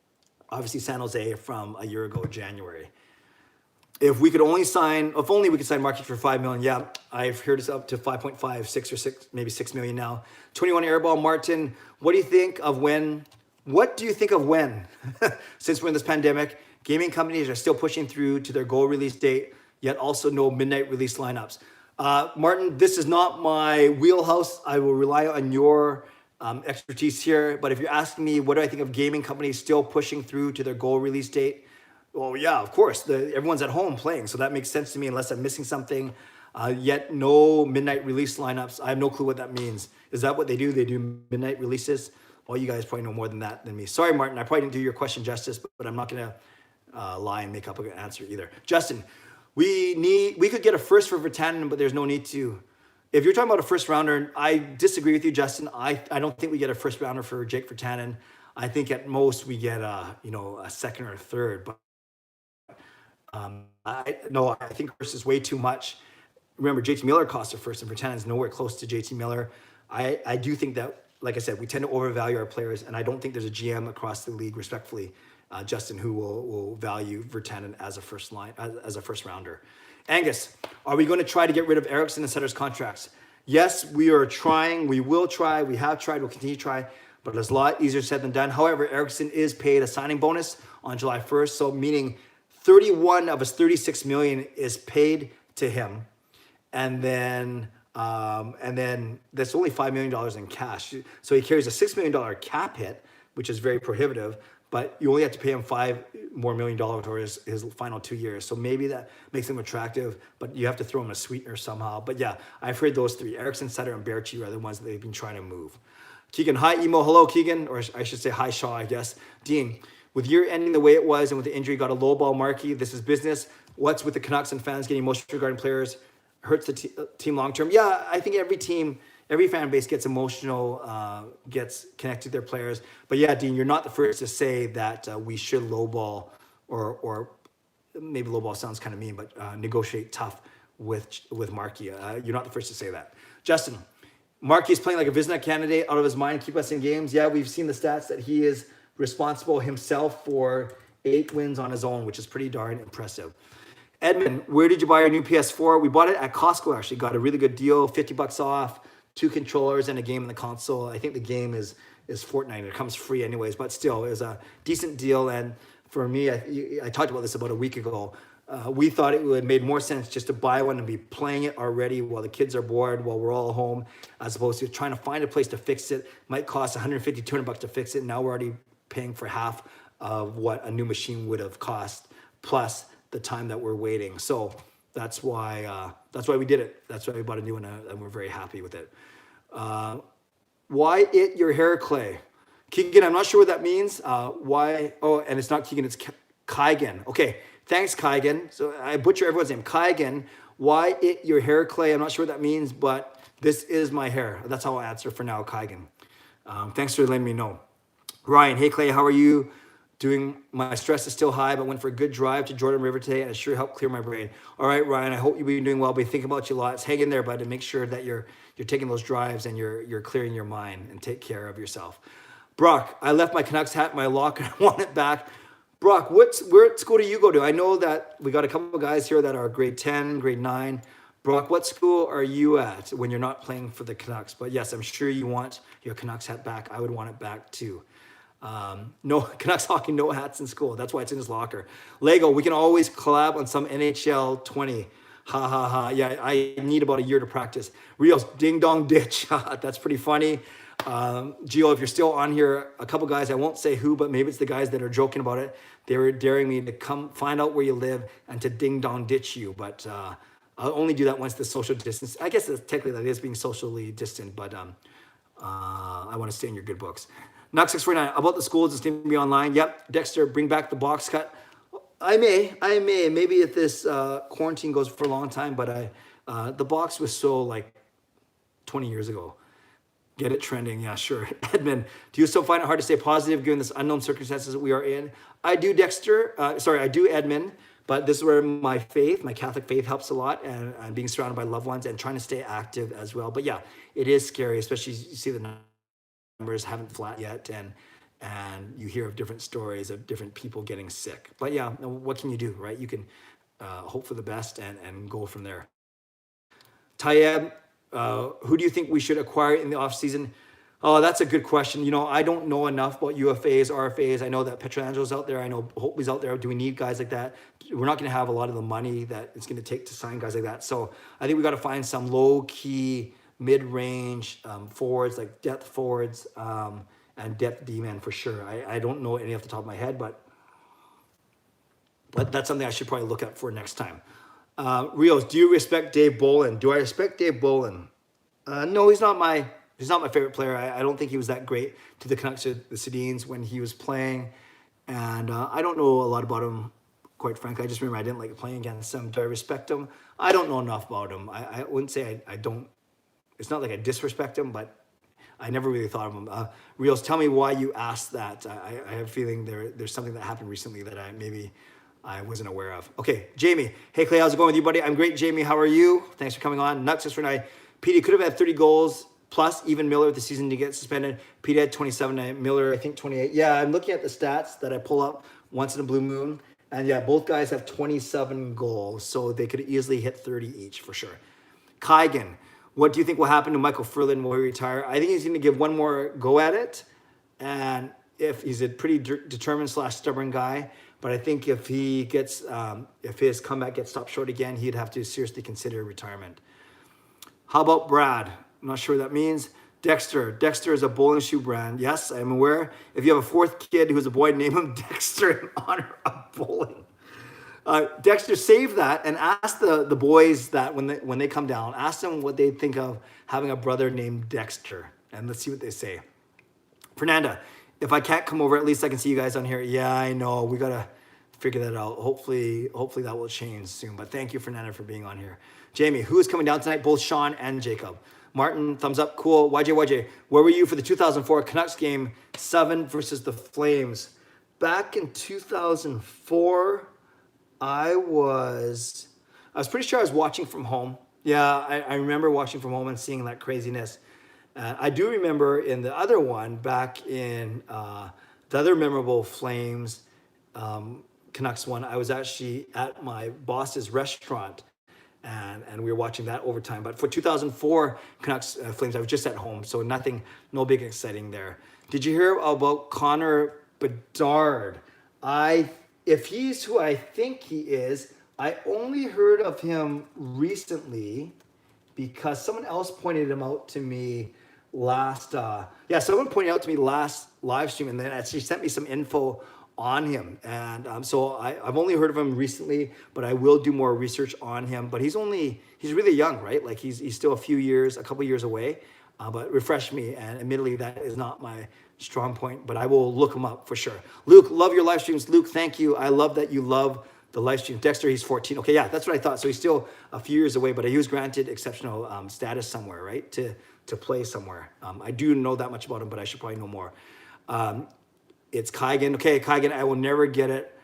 obviously San Jose from a year ago, January. If we could only sign, if only we could sign Markey for $5 million. Yeah, I've heard it's up to 5.5, 6 or 6, maybe $6 million now. 21 airball, Martin. What do you think of when? What do you think of when? Since we're in this pandemic, gaming companies are still pushing through to their goal release date, yet also no midnight release lineups. Martin, this is not my wheelhouse. I will rely on your expertise here. But if you're asking me, what do I think of gaming companies still pushing through to their goal release date? Well, yeah, of course. Everyone's at home playing, so that makes sense to me unless I'm missing something. Yet no midnight release lineups. I have no clue what that means. Is that what they do? They do midnight releases? Well, you guys probably know more than that than me. Sorry, Martin. I probably didn't do your question justice, but I'm not going to lie and make up an answer either. Justin, we could get a first for Vertanen, but there's no need to. If you're talking about a first rounder, I disagree with you, Justin. I don't think we get a first rounder for Jake Vertanen. I think at most we get a second or a third. But I think first is way too much. Remember, JT Miller cost a first, and Vertanen is nowhere close to JT Miller. I do think that, like I said, we tend to overvalue our players, and I don't think there's a GM across the league, respectfully, Justin, who will value Vertanen as a first rounder. Angus, are we going to try to get rid of Eriksson and Sutter's contracts? Yes, we are trying. We will try. We have tried. We'll continue to try. But it's a lot easier said than done. However, Eriksson is paid a signing bonus on July 1st. So meaning 31 of his 36 million is paid to him. And then that's only $5 million in cash. So he carries a $6 million cap hit, which is very prohibitive. But you only have to pay him $5 million more over his final 2 years. So maybe that makes him attractive, but you have to throw him a sweetener somehow. But yeah, I've heard those three, Eriksson, Sutter, and Berchi, are the ones that they've been trying to move. Keegan, hi, Emo. Hello, Keegan. Or I should say hi, Shaw, I guess. Dean, with year ending the way it was and with the injury, got a lowball marquee. This is business. What's with the Canucks and fans getting emotional regarding players? Hurts the team long term. Yeah, I think every fan base gets emotional, gets connected to their players. But yeah, Dean, you're not the first to say that we should lowball, or maybe lowball sounds kind of mean, but negotiate tough with Markey. You're not the first to say that. Justin, Markey is playing like a Vizina candidate, out of his mind, keep us in games. Yeah, we've seen the stats that he is responsible himself for 8 wins on his own, which is pretty darn impressive. Edmund, where did you buy your new PS4? We bought it at Costco, actually. Got a really good deal, $50 off, 2 controllers and a game in the console. I think the game is Fortnite. It comes free anyways, but still, it was a decent deal. And for me, I talked about this about a week ago. We thought it would made more sense just to buy one and be playing it already while the kids are bored, while we're all home, as opposed to trying to find a place to fix it. Might cost $150, $200 to fix it. Now we're already paying for half of what a new machine would have cost, plus the time that we're waiting. So that's why we did it. That's why we bought a new one, and we're very happy with it. Why it your hair, Clay? Keegan, I'm not sure what that means. Why? Oh, and it's not Keegan, it's Kygan. Okay, thanks, Kygan. So I butcher everyone's name. Kygan, why it your hair, Clay? I'm not sure what that means, but this is my hair. That's how I'll answer for now, Kygan. Thanks for letting me know. Ryan, hey, Clay, how are you doing? My stress is still high, but went for a good drive to Jordan River today, and it sure helped clear my brain. All right, Ryan, I hope you've been doing well. Been thinking about you lots. Hang in there, bud, and make sure that you're taking those drives and you're clearing your mind, and take care of yourself. Brock, I left my Canucks hat in my locker and I want it back. Brock, where school do you go to? I know that we got a couple of guys here that are grade 10, grade 9. Brock, what school are you at when you're not playing for the Canucks? But yes, I'm sure you want your Canucks hat back. I would want it back too. No, Canucks hockey, no hats in school. That's why it's in his locker. Lego, we can always collab on some NHL 20. Ha ha ha. Yeah, I need about a year to practice. Rios, ding dong ditch. That's pretty funny. Gio, if you're still on here, a couple guys, I won't say who, but maybe it's the guys that are joking about it. They were daring me to come find out where you live and to ding dong ditch you. But I'll only do that once the social distance. I guess technically that is being socially distant, but I want to stay in your good books. Knock 649, about the schools, it's going to be online. Yep, Dexter, bring back the box cut. I may. Maybe if this quarantine goes for a long time, but the box was so like 20 years ago. Get it trending, yeah, sure. Edmund, do you still find it hard to stay positive given this unknown circumstances that we are in? I do, Dexter. I do, Edmund. But this is where my Catholic faith helps a lot, and being surrounded by loved ones and trying to stay active as well. But yeah, it is scary, especially you see the numbers haven't flat yet, and you hear of different stories of different people getting sick. But yeah, what can you do, right? You can hope for the best and go from there. Tayeb, who do you think we should acquire in the offseason? Oh, that's a good question. You know, I don't know enough about UFAs, RFAs. I know that Petrangelo's out there. I know Holtby's out there. Do we need guys like that? We're not going to have a lot of the money that it's going to take to sign guys like that. So I think we got to find some low-key mid-range forwards, like depth forwards and depth D-men for sure. I don't know any off the top of my head, but that's something I should probably look at for next time. Rios, do you respect Dave Bolin? Do I respect Dave Bolin? No, he's not my favorite player. I don't think he was that great to the Canucks or the Sedins when he was playing, and I don't know a lot about him. Quite frankly, I just remember I didn't like playing against him. Do I respect him? I don't know enough about him. I wouldn't say I don't. It's not like I disrespect him, but I never really thought of him. Rios, tell me why you asked that. I have a feeling there's something that happened recently that I wasn't aware of. Okay, Jamie. Hey, Clay, how's it going with you, buddy? I'm great, Jamie. How are you? Thanks for coming on. Nuts for night. Petey could have had 30 goals plus even Miller this season to get suspended. Petey had 27, Miller, I think 28. Yeah, I'm looking at the stats that I pull up once in a blue moon. And yeah, both guys have 27 goals, so they could easily hit 30 each for sure. Kygan, what do you think will happen to Michael Furlan when he retire? I think he's going to give one more go at it. And if he's a pretty determined / stubborn guy, but I think if he gets, if his comeback gets stopped short again, he'd have to seriously consider retirement. How about Brad? I'm not sure what that means. Dexter. Dexter is a bowling shoe brand. Yes, I'm aware. If you have a fourth kid who's a boy, name him Dexter in honor of bowling. Dexter, save that and ask the boys that when they come down, ask them what they think of having a brother named Dexter, and let's see what they say. Fernanda, if I can't come over, at least I can see you guys on here. Yeah, I know. We got to figure that out. Hopefully that will change soon. But thank you, Fernanda, for being on here. Jamie, who is coming down tonight? Both Sean and Jacob. Martin, thumbs up. Cool. YJ, where were you for the 2004 Canucks game 7 versus the Flames? Back in 2004, I was pretty sure I was watching from home. Yeah, I remember watching from home and seeing that craziness. I do remember in the other one, back in the other memorable Flames Canucks one, I was actually at my boss's restaurant and we were watching that overtime. But for 2004 Canucks Flames, I was just at home, so no big exciting there. Did you hear about Connor Bedard? If he's who I think he is, I only heard of him recently because someone else pointed him out to me someone pointed out to me last live stream, and then actually sent me some info on him. And so I've only heard of him recently, but I will do more research on him. But he's really young, right? Like he's still a couple years away. But refresh me, and admittedly that is not my strong point, but I will look him up for sure. Luke, love your live streams. Luke, thank you. I love that you love the live stream. Dexter, he's 14. Okay, yeah, that's what I thought. So he's still a few years away, but he was granted exceptional status somewhere, right? To play somewhere. I do know that much about him, but I should probably know more. It's Kygan. Okay, Kygan, I will never get it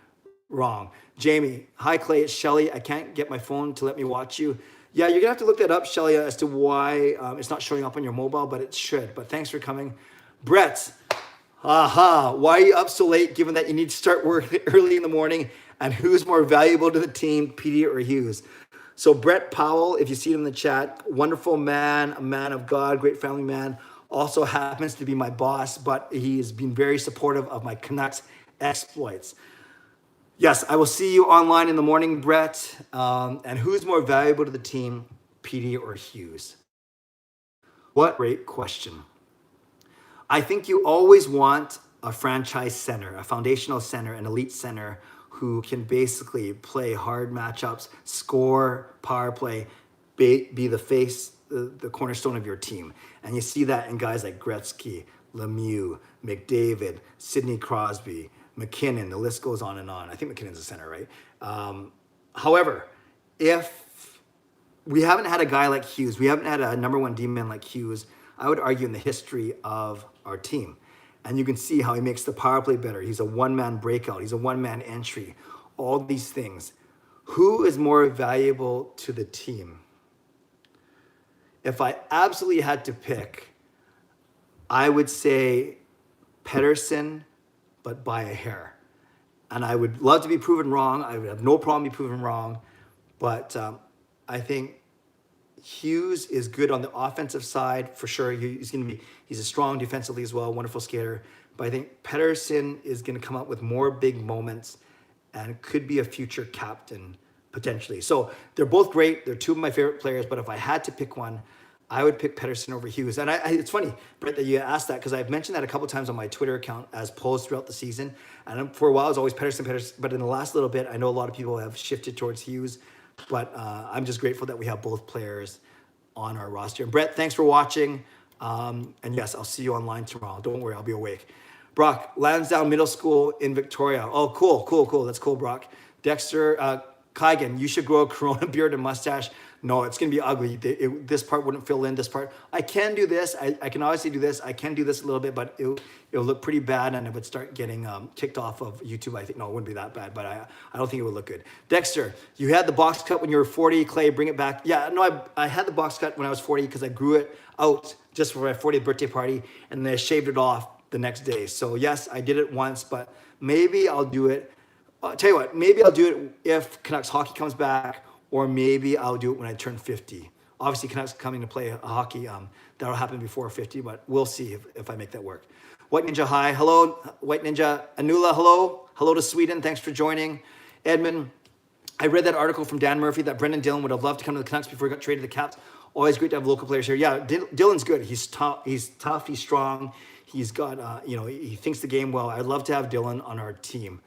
wrong. Jamie, hi Clay, it's Shelly. I can't get my phone to let me watch you. Yeah, you're gonna have to look that up, Shelly, as to why it's not showing up on your mobile, but it should. But thanks for coming. Brett, why are you up so late given that you need to start work early in the morning? And who's more valuable to the team, Petey or Hughes? So Brett Powell, if you see him in the chat, wonderful man, a man of God, great family man, also happens to be my boss, but he has been very supportive of my Canucks exploits. Yes, I will see you online in the morning, Brett. And who's more valuable to the team, Petey or Hughes? What a great question. I think you always want a franchise center, a foundational center, an elite center who can basically play hard matchups, score, power play, be the face, the cornerstone of your team. And you see that in guys like Gretzky, Lemieux, McDavid, Sidney Crosby, McKinnon, the list goes on and on. I think McKinnon's a center, right? However, if we haven't had a guy like Hughes, we haven't had a number one D-man like Hughes, I would argue in the history of our team. And you can see how he makes the power play better. He's a one-man breakout. He's a one-man entry. All these things. Who is more valuable to the team? If I absolutely had to pick, I would say Pettersson, but by a hair. And I would love to be proven wrong. I would have no problem being proven wrong. But I think Hughes is good on the offensive side for sure. He's a strong defensively as well, wonderful skater. But I think Pettersson is going to come up with more big moments and could be a future captain potentially. So they're both great. They're two of my favorite players. But if I had to pick one, I would pick Pettersson over Hughes. And it's funny, Brett, that you asked that because I've mentioned that a couple times on my Twitter account as polls throughout the season. And for a while, it was always Pettersson. But in the last little bit, I know a lot of people have shifted towards Hughes. But I'm just grateful that we have both players on our roster. And Brett, thanks for watching. And yes, I'll see you online tomorrow. Don't worry, I'll be awake. Brock, Lansdowne Middle School in Victoria. Oh, cool. That's cool, Brock. Dexter, Kygan, you should grow a Corona beard and mustache. No, it's going to be ugly. This part wouldn't fill in this part. I can do this. I can obviously do this. I can do this a little bit, but it'll look pretty bad and it would start getting kicked off of YouTube. I think, no, it wouldn't be that bad, but I don't think it would look good. Dexter, you had the box cut when you were 40. Clay, bring it back. Yeah, no, I had the box cut when I was 40 because I grew it out just for my 40th birthday party and then I shaved it off the next day. So yes, I did it once, but maybe I'll do it. I'll tell you what, maybe I'll do it if Canucks hockey comes back, or maybe I'll do it when I turn 50. Obviously, Canucks coming to play hockey, that'll happen before 50, but we'll see if I make that work. White Ninja, hi. Hello, White Ninja. Anula, hello. Hello to Sweden. Thanks for joining. Edmund, I read that article from Dan Murphy that Brendan Dillon would have loved to come to the Canucks before he got traded to the Caps. Always great to have local players here. Yeah, Dillon's good. He's tough. He's strong. He's got, he thinks the game well. I'd love to have Dillon on our team.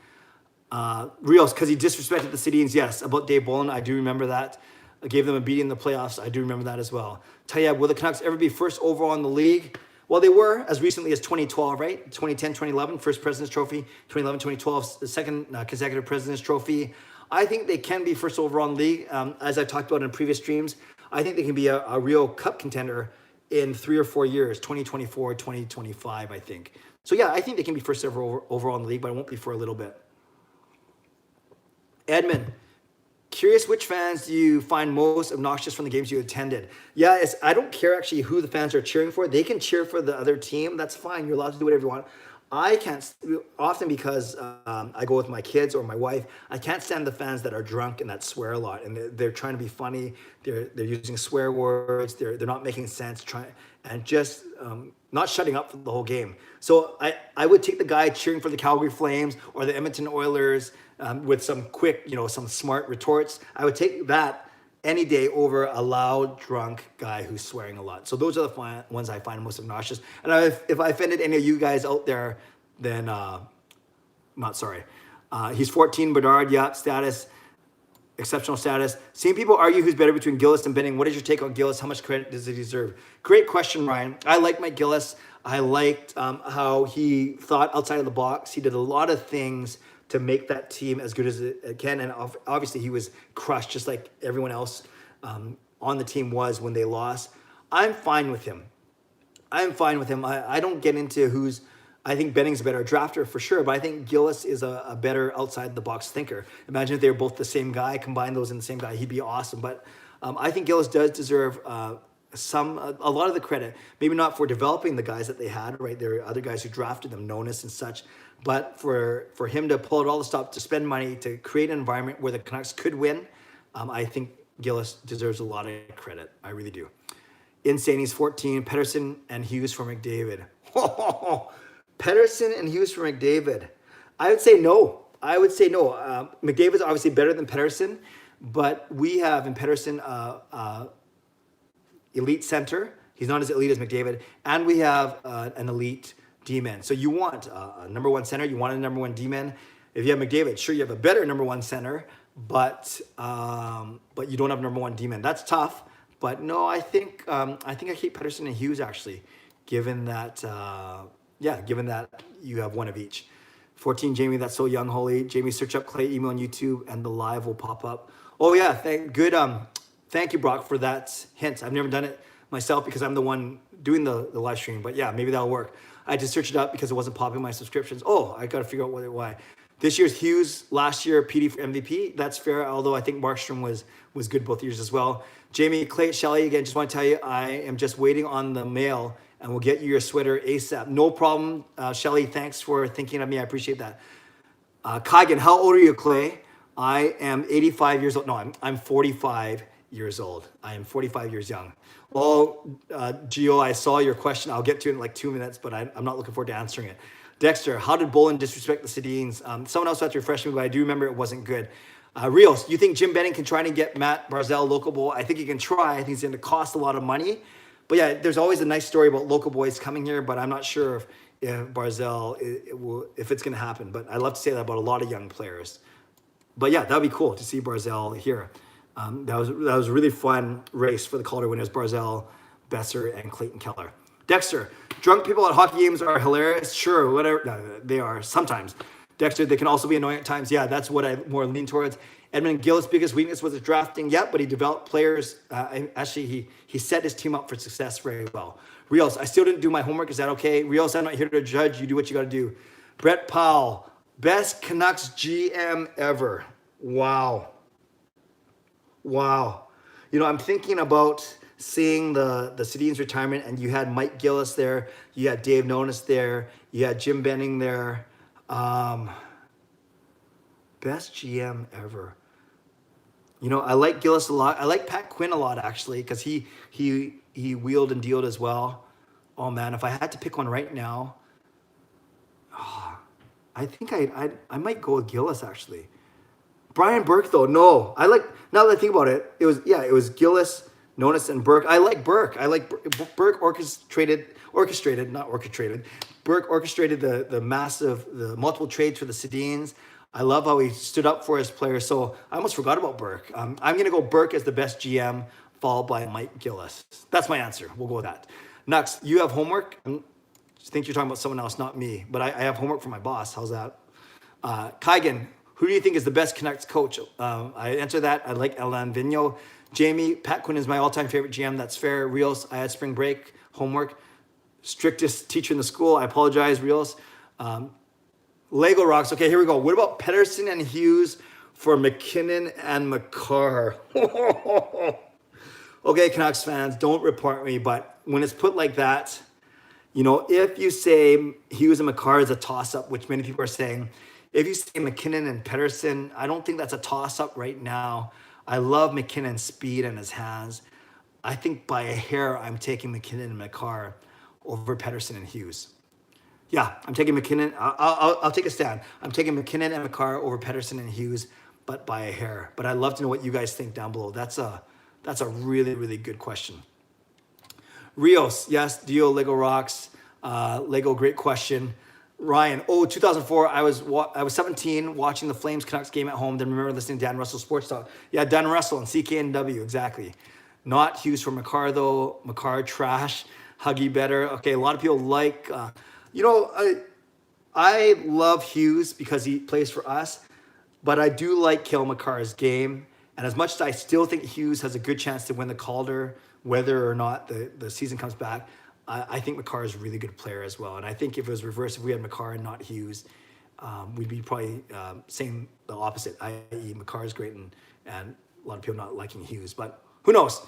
Rios, because he disrespected the Sedins. Yes, about Dave Bolin, I do remember that. I gave them a beating in the playoffs. I do remember that as well. Tayyab, will the Canucks ever be first overall in the league? Well, they were as recently as 2012, right? 2010, 2011, first President's Trophy. 2011, 2012, the second consecutive President's Trophy. I think they can be first overall in the league. As I've talked about in previous streams, I think they can be a real cup contender in 3 or 4 years, 2024, 2025, I think. So yeah, I think they can be first overall in the league, but it won't be for a little bit. Edmund, curious which fans do you find most obnoxious from the games you attended? Yeah, I don't care actually who the fans are cheering for. They can cheer for the other team. That's fine. You're allowed to do whatever you want. I can't, often because I go with my kids or my wife, I can't stand the fans that are drunk and that swear a lot. And they're trying to be funny. They're using swear words. They're not making sense. And just not shutting up for the whole game. So I would take the guy cheering for the Calgary Flames or the Edmonton Oilers with some quick, some smart retorts. I would take that any day over a loud, drunk guy who's swearing a lot. So those are the ones I find most obnoxious. And if I offended any of you guys out there, then not sorry. He's 14, Bedard, yeah, status, exceptional status. Seeing people argue who's better between Gillis and Benning. What is your take on Gillis? How much credit does he deserve? Great question, Ryan. I like Mike Gillis. I liked how he thought outside of the box. He did a lot of things to make that team as good as it can. And obviously he was crushed just like everyone else on the team was when they lost. I'm fine with him. I don't get into I think Benning's a better drafter for sure, but I think Gillis is a better outside the box thinker. Imagine if they were both the same guy, combine those in the same guy, he'd be awesome. But I think Gillis does deserve a lot of the credit, maybe not for developing the guys that they had, right? There are other guys who drafted them, Nonis and such, but for him to pull out all the stuff, to spend money, to create an environment where the Canucks could win, I think Gillis deserves a lot of credit. I really do. Insane, he's 14. Pettersson and Hughes for McDavid. Pettersson and Hughes for McDavid. I would say no. McDavid's obviously better than Pettersson, but we have in Pettersson elite center. He's not as elite as McDavid. And we have an elite D-man. So you want a number one center. You want a number one D-man. If you have McDavid, sure, you have a better number one center, but you don't have number one D-man. That's tough. But no, I think I keep Pettersson and Hughes actually, given that you have one of each. 14, Jamie, that's so young, holy. Jamie, search up Clay email on YouTube and the live will pop up. Oh yeah, thank you, Brock, for that hint. I've never done it myself because I'm the one doing the live stream, but yeah, maybe that'll work. I had to search it up because it wasn't popping my subscriptions. Oh, I got to figure out why. This year's Hughes, last year PD for MVP. That's fair, although I think Markstrom was good both years as well. Jamie, Clay, Shelley, again, just want to tell you, I am just waiting on the mail and we'll get you your sweater ASAP. No problem, Shelley, thanks for thinking of me. I appreciate that. Kygan, how old are you, Clay? I am 85 years old. No, I'm 45 years old. I am 45 years young. Well, Gio, I saw your question. I'll get to it in like 2 minutes, but I'm not looking forward to answering it. Dexter, how did Bolin disrespect the Sedins? Someone else had to refresh me, but I do remember it wasn't good. You think Jim Benning can try to get Matt Barzal local bowl? I think he can try. I think it's going to cost a lot of money, But yeah, there's always a nice story about local boys coming here, but I'm not sure if Barzell, if it's going to happen. But I love to say that about a lot of young players. But yeah, that would be cool to see Barzell here. That was a really fun race for the Calder winners, Barzell, Besser, and Clayton Keller. Dexter, drunk people at hockey games are hilarious. Sure, whatever. No, they are sometimes. Dexter, they can also be annoying at times. Yeah, that's what I more lean towards. Edmund Gillis' biggest weakness was his drafting. Yeah, but he developed players. Actually, he set his team up for success very well. Rios, I still didn't do my homework. Is that okay? Rios, I'm not here to judge. You do what you got to do. Brett Powell, best Canucks GM ever. Wow. Wow. You know, I'm thinking about seeing the Sedin's retirement, and you had Mike Gillis there. You had Dave Nonis there. You had Jim Benning there. Best GM ever. You know, I like Gillis a lot. I like Pat Quinn a lot, actually, because he wheeled and dealed as well. Oh, man, if I had to pick one right now, I think I might go with Gillis, actually. Brian Burke, though, no. Now that I think about it, it was Gillis, Nonis, and Burke. I like Burke. Burke orchestrated the multiple trades for the Sedins. I love how he stood up for his players. So I almost forgot about Burke. I'm going to go Burke as the best GM, followed by Mike Gillis. That's my answer. We'll go with that. Next, you have homework. I think you're talking about someone else, not me. But I have homework for my boss. How's that? Kaigan, who do you think is the best Canucks coach? I answer that. I like Alain Vigneault. Jamie, Pat Quinn is my all-time favorite GM. That's fair. Rios, I had spring break, homework. Strictest teacher in the school. I apologize, Rios. Lego Rocks. Okay, here we go. What about Pedersen and Hughes for McKinnon and Makar? Okay, Canucks fans, don't report me, but when it's put like that, you know, if you say Hughes and Makar is a toss-up, which many people are saying, if you say McKinnon and Pedersen, I don't think that's a toss-up right now. I love McKinnon's speed and his hands. I think by a hair, I'm taking McKinnon and Makar over Pedersen and Hughes. Yeah, I'm taking McKinnon. I'll take a stand. I'm taking McKinnon and Makar over Pedersen and Hughes, but by a hair. But I'd love to know what you guys think down below. That's a really, really good question. Rios, yes. Dio, Lego Rocks. Lego, great question. Ryan, 2004, I was 17 watching the Flames Canucks game at home, then remember listening to Dan Russell Sports Talk. Yeah, Dan Russell and CKNW, exactly. Not Hughes for Makar, though. Makar, trash. Huggy better. Okay, a lot of people like... I love Hughes because he plays for us, but I do like Cale Makar's game. And as much as I still think Hughes has a good chance to win the Calder, whether or not the season comes back, I think Makar is a really good player as well. And I think if it was reversed, if we had Makar and not Hughes, we'd be probably saying the opposite, i.e. Makar is great and a lot of people not liking Hughes. But who knows?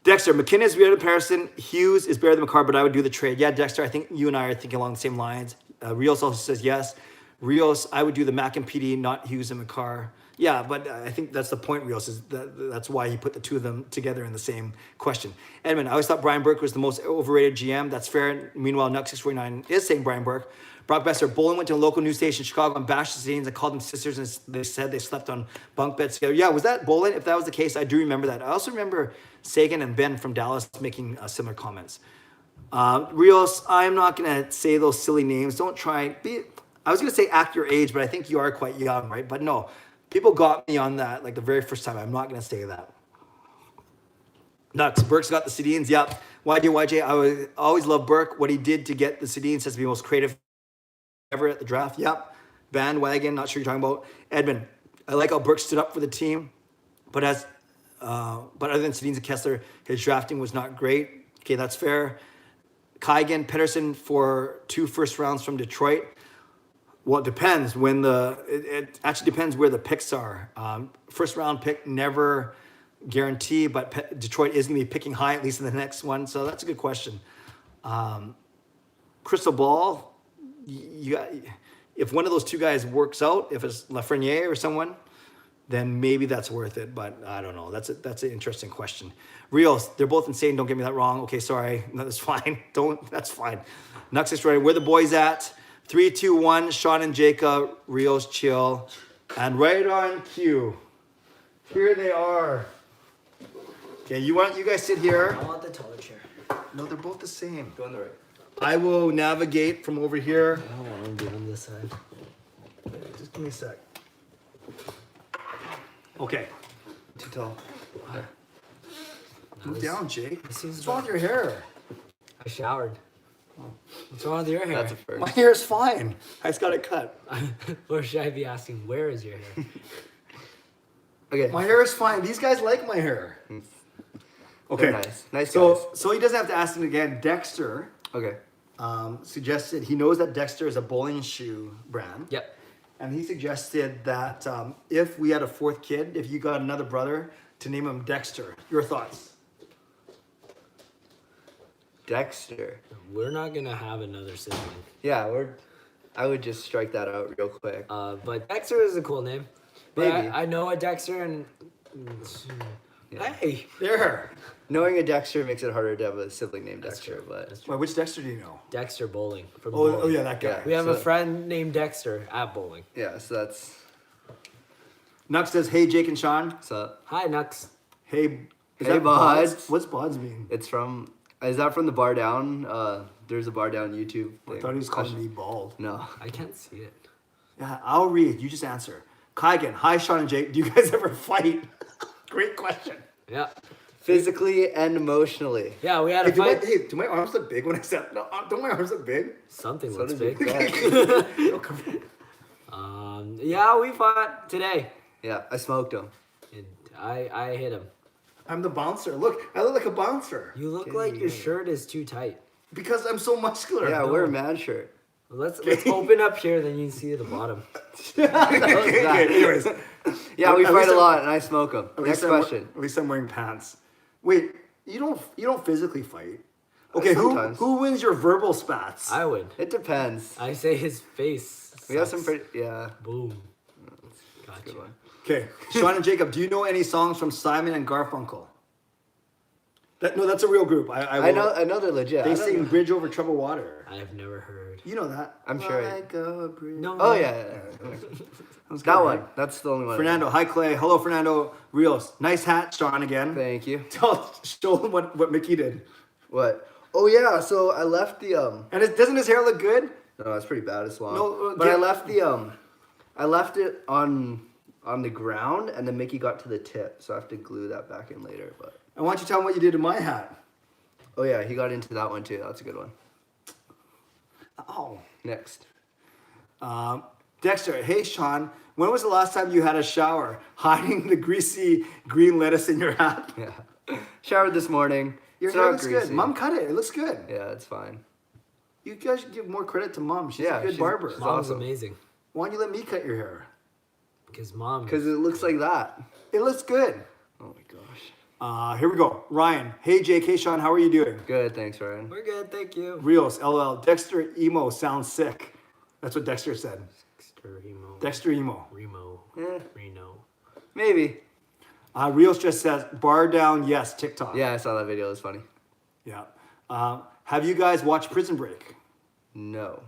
Dexter, McKinnon is better than Pedersen. Hughes is better than Makar, but I would do the trade. Yeah, Dexter, I think you and I are thinking along the same lines. Rios also says yes. Rios, I would do the Mac and PD, not Hughes and Makar. Yeah, but I think that's the point, Rios, is that's why he put the two of them together in the same question. Edmund, I always thought Brian Burke was the most overrated GM. That's fair. Meanwhile, Nuck649 is saying Brian Burke. Brock Besser, Bolin went to a local news station in Chicago and bashed the Sedins and called them sisters, and they said they slept on bunk beds together. Yeah, was that Bolin? If that was the case, I do remember that. I also remember Sagan and Ben from Dallas making similar comments. Rios, I'm not going to say those silly names. Don't try. I was going to say act your age, but I think you are quite young, right? But no, people got me on that like the very first time. I'm not going to say that. Nuts. Burke's got the Sedins. Yep. YJ, I always love Burke. What he did to get the Sedins has to be the most creative ever at the draft. Yep. Bandwagon. Not sure you're talking about. Edmund, I like how Burke stood up for the team, but other than Sedins and Kessler, his drafting was not great. Okay, that's fair. Kaigan, Pedersen for 2 first rounds from Detroit. Well, it depends it actually depends where the picks are. First round pick never guarantee, but Detroit is going to be picking high, at least in the next one. So that's a good question. Crystal ball, if one of those two guys works out, if it's Lafreniere or someone, then maybe that's worth it. But I don't know. That's an interesting question. Rios, they're both insane. Don't get me that wrong. Okay, sorry. No, that's fine. That's fine. Nuxus ready. Where the boys at? 3, 2, 1. Sean and Jacob. Rios, chill. And right on cue. Here they are. Okay, you guys sit here. I want the taller chair. No, they're both the same. Go on the right. I will navigate from over here. I don't want to be on this side. Just give me a sec. Okay. Too tall. Move down, Jake. This seems What's wrong with your hair? I showered. What's wrong with your hair? That's a first. My hair is fine. I just got it cut. Or should I be asking, where is your hair? Okay. My hair is fine. These guys like my hair. Okay. They're nice. Nice So, guys. so he doesn't have to ask him again. Dexter Okay. suggested, he knows that Dexter is a bowling shoe brand. Yep. And he suggested that if we had a fourth kid, if you got another brother, to name him Dexter. Your thoughts? Dexter. We're not going to have another sibling. Yeah, I would just strike that out real quick. But Dexter is a cool name. But Maybe. I know a Dexter and... Yeah. Hey! There. Knowing a Dexter makes it harder to have a sibling named Dexter, true. but That's true. Wait, which Dexter do you know? Dexter Bowling. From Oh, bowling. oh yeah, that guy. Yeah. We have a So- friend named Dexter at bowling. yeah, so that's Nux says, hey, Jake and Sean. so Hi, Nux. Hey, is Hey, that Bods. What's Bods mean? it's from. Is that from the bar down? There's a bar down YouTube thing. I thought he was calling me bald. No. I can't see it. Yeah, I'll read. You just answer. Kaigan, hi, Sean and Jake. Do you guys ever fight? Great question. Yeah. Physically and emotionally. Yeah, we had a Hey, fight. do my arms look big when I said no? Don't my arms look big? Something So looks does your big. dad. No, come on. Yeah, we fought today. Yeah, I smoked him. And I hit him. I'm the bouncer. Look, I look like a bouncer You look like your shirt is too tight. because I'm so muscular. Yeah, wear a man shirt. Let's open up here, then you can see the bottom. Okay, anyways, Yeah, we At fight least a I'm- lot, and I smoke them. at Next least I'm- question. At least I'm wearing pants. Wait, you don't physically fight. Okay, Sometimes. who wins your verbal spats? I would. It depends. I say his face. We have some sucks. pretty. Yeah, Boom. Gotcha. good one. Okay, Sean and Jacob, do you know any songs from Simon and Garfunkel? No, that's a real group. I know they're legit. They I don't sing know. "Bridge Over Troubled Water." I have never heard. You know that? I'm sure I- Like a bridge. No. Oh yeah, That's that good, one. right? That's the only one. Fernando, hi Clay. Hello, Fernando. Rios, nice hat, Sean again. Thank you. Show him what Mickey did. What? Oh yeah. So I left the And doesn't his hair look good? No, it's pretty bad. It's long. No, but I get- left the I left it on the ground, and then Mickey got to the tip, so I have to glue that back in later. But And why don't you tell him what you did to my hat? oh yeah, he got into that one too. That's a good one. Oh. Next. Dexter, hey Sean, when was the last time you had a shower? Hiding the greasy green lettuce in your hat? Yeah. Showered this morning. Your It's hair not looks greasy. good. Mom cut it. It looks good. Yeah, it's fine. You guys should give more credit to Mom. She's Yeah, a good she's- barber. she's Mom's awesome. amazing. Why don't you let me cut your hair? Because mom. Because it looks like that. It looks good. Oh my gosh. Here we go. Ryan, hey Jake, hey Sean, how are you doing? Good, thanks, Ryan. We're good, thank you. Rios, LOL. Dexter emo sounds sick. That's what Dexter said. Dexter Emo. Dexter emo. Remo. Eh, Reno. maybe. Rios just says bar down, yes, TikTok. Yeah, I saw that video. It was funny. Yeah. Have you guys watched Prison Break? No.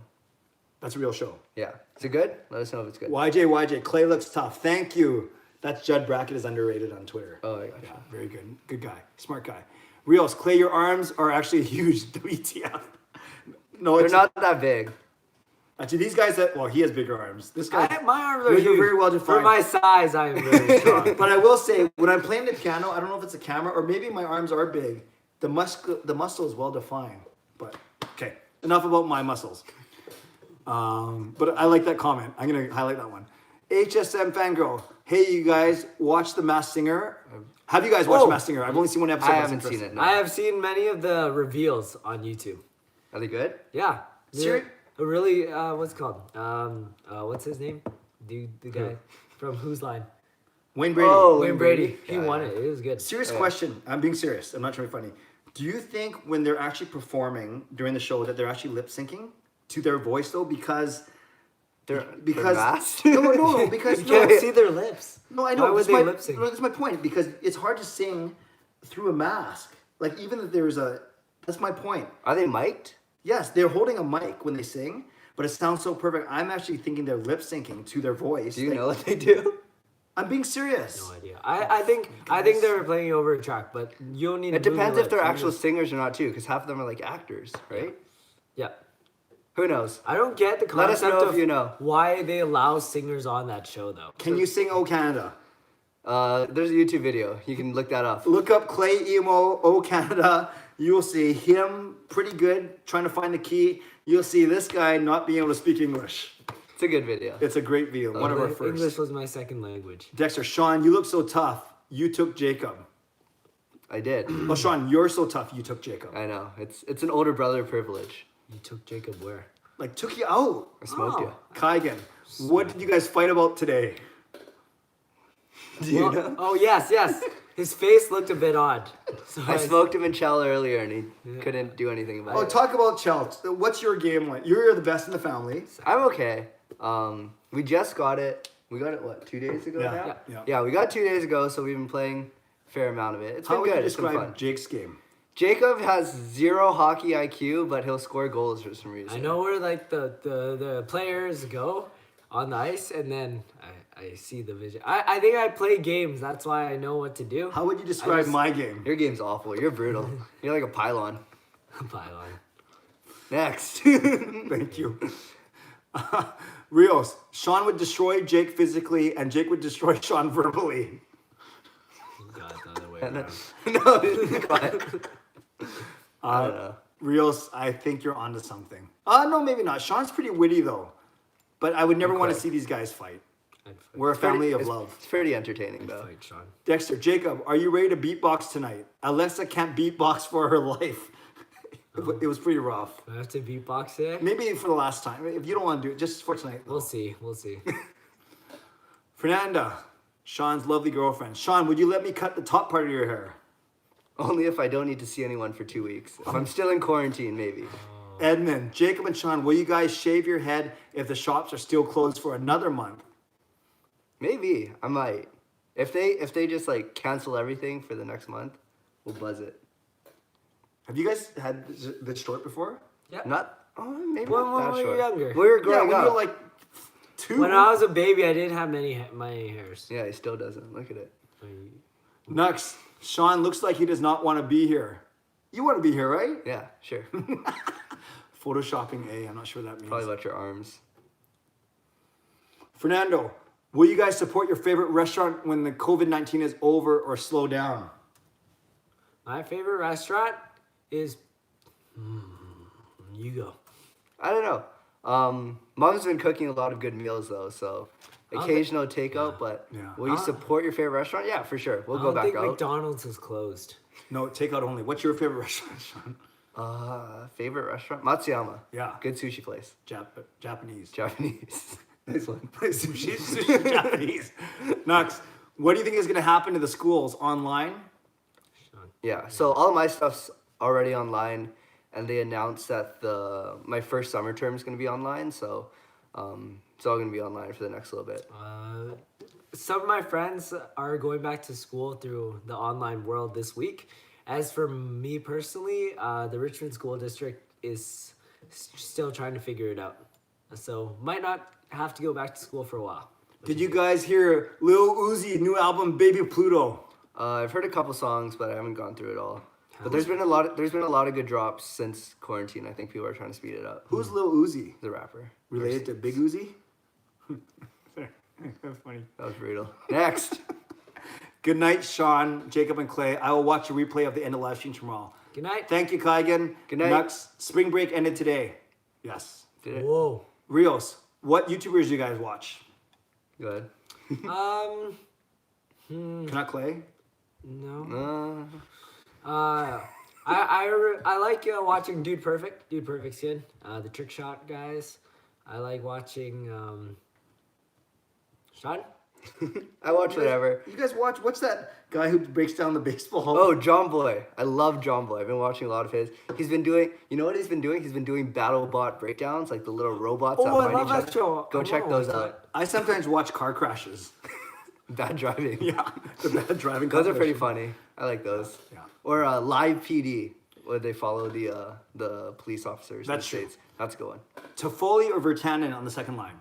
That's a real show. Yeah. Is it good? Let us know if it's good. YJ, Clay looks tough. Thank you. That's Judd Brackett is underrated on Twitter. Oh, I gotcha. Yeah, very good. Good guy. Smart guy. Rios, Clay, your arms are actually huge. WTF. No, They're it's not that big. Actually, these guys he has bigger arms. This guy, My arms are Yours are huge. very well For defined. my size, I am very strong. But I will say, when I'm playing the piano, I don't know if it's a camera or maybe my arms are big. The muscle is well defined. But okay, enough about my muscles. But I like that comment. I'm gonna highlight that one. HSM fangirl. Hey, you guys, watch The Masked Singer. Have you guys watched Oh. The Masked Singer? I've only seen one episode. I but it's haven't seen interesting. it. No. I have seen many of the reveals on YouTube. Are they good? Yeah. Seri- They're really, what's it called? What's his name? The guy from Whose Line? Wayne Brady. Oh, Wayne Brady. He Yeah, won yeah. it. It was good. Serious question. I'm being serious. I'm not trying to be funny. Do you think when they're actually performing during the show that they're actually lip syncing to their voice though? Because They're because masked? no, because You no, can't see their lips. no, I know. Why would that's they my, lip sync? No, that's my point. Because it's hard to sing through a mask. Like even if there's a, that's my point. Are they mic'd? Yes, they're holding a mic when they sing, but it sounds so perfect. I'm actually thinking they're lip syncing to their voice. Do you Like, know what they do? I'm being serious. No idea. I think they were playing over a track, but you don't need. It to move depends your if they're lips. actual singers or not too, because half of them are like actors, right? Yeah. Who knows? I don't get the Let us concept know if of you know. why they allow singers on that show though. Can you sing "O Canada"? There's a YouTube video. You can look that up. Look up Clay Emo "O Canada." You will see him pretty good trying to find the key. You'll see this guy not being able to speak English. It's a good video. It's a great video. One of our first. English was my second language. Dexter, Sean, you look so tough. You took Jacob. I did. Oh, Sean, you're so tough. You took Jacob. I know. It's an older brother privilege. You took Jacob where? Like took you out. I smoked you. Kaigan, what did you guys fight about today? Do you Well, know? oh yes. His face looked a bit odd. So I smoked him in Chell earlier and he couldn't do anything about Oh, it. talk about Chelsea. What's your game like? You're the best in the family. I'm okay. We just got it. We got it, what, 2 days ago Yeah, now? yeah. Yeah, we got it 2 days ago, so we've been playing a fair amount of it. It's How been would you good. It's been describe fun. Jake's game? Jacob has 0 hockey IQ, but he'll score goals for some reason. I know where like the players go on the ice, and then I see the vision. I think I play games. That's why I know what to do. How would you describe just- my game? Your game's awful. You're brutal. You're like a pylon. Pylon. Next. Thank you. Rios, Sean would destroy Jake physically, and Jake would destroy Sean verbally. God, the other way around. No, quiet. I don't know. Rios, I think you're onto something. No, maybe not. Sean's pretty witty though, but I would never want to Okay. see these guys fight. I'd fight, We're a family of It's- love. It's pretty entertaining, though. fight Sean. Dexter, Jacob, are you ready to beatbox tonight? Alexa can't beatbox for her life. It was pretty rough. Do I have to beatbox today? Maybe for the last time. If you don't want to do it, just for tonight. We'll see. We'll see. Fernanda, Sean's lovely girlfriend. Sean, would you let me cut the top part of your hair? Only if I don't need to see anyone for 2 weeks. If I'm still in quarantine, maybe. Edmund, Jacob, and Sean, will you guys shave your head if the shops are still closed for another month? Maybe. I might. If they just like cancel everything for the next month, we'll buzz it. Have you guys had this short before? Yeah. Maybe When not that we were short. younger. We were Yeah, growing when up. you were like 2. When I was a baby, I didn't have many hairs. Yeah, he still doesn't. Look at it. Nux, Sean looks like he does not want to be here. You want to be here, right? Yeah, sure. Photoshopping A, I'm not sure what that means. Probably about your arms. Fernando, will you guys support your favorite restaurant when the COVID-19 is over or slow down? My favorite restaurant is. You go. I don't know. Mom's been cooking a lot of good meals though, so occasional takeout. But Yeah. will you support your favorite restaurant? Yeah, for sure. We'll I go don't back think out. McDonald's is closed. No, takeout only. What's your favorite restaurant, Sean? Favorite restaurant? Matsuyama. Yeah. Good sushi place. Japanese. Japanese. Nice one. sushi Japanese. Nux, what do you think is going to happen to the schools online? Yeah. So all my stuff's already online, and they announced that my first summer term is going to be online. So it's all going to be online for the next little bit. Some of my friends are going back to school through the online world this week. As for me personally, the Richmond School District is still trying to figure it out. So might not have to go back to school for a while. Did you guys hear Lil Uzi new album Baby Pluto? I've heard a couple songs, but I haven't gone through it all. But there's been a lot of good drops since quarantine. I think people are trying to speed it up. Who's Lil Uzi? The rapper. Related to Big Uzi? That's funny. That was brutal. Next. Good night, Sean, Jacob, and Clay. I will watch a replay of the end of live stream tomorrow. Good night. Thank you, Kaigan. Good night. Nux, spring break ended today. Yes. Did it? Whoa. Rios, what YouTubers do you guys watch? Good. Canuck Clay? No. I like watching Dude Perfect. Dude Perfect's good. The Trick Shot guys. I like watching Sean. I watch whatever. You guys watch, what's that guy who breaks down the baseball? Oh, John Boy. I love John Boy. I've been watching a lot of his. He's been doing, you know what he's been doing? He's been doing BattleBot breakdowns, like the little robots that Oh, I fight love each that other. show. Go I check wanna those watch out. I sometimes watch car crashes. Bad driving. Yeah, the bad driving. Those are pretty competition. funny. I like those. Yeah. Or Live PD, where they follow the police officers That's in true. the States. That's a good one. Toffoli or Virtanen on the second line?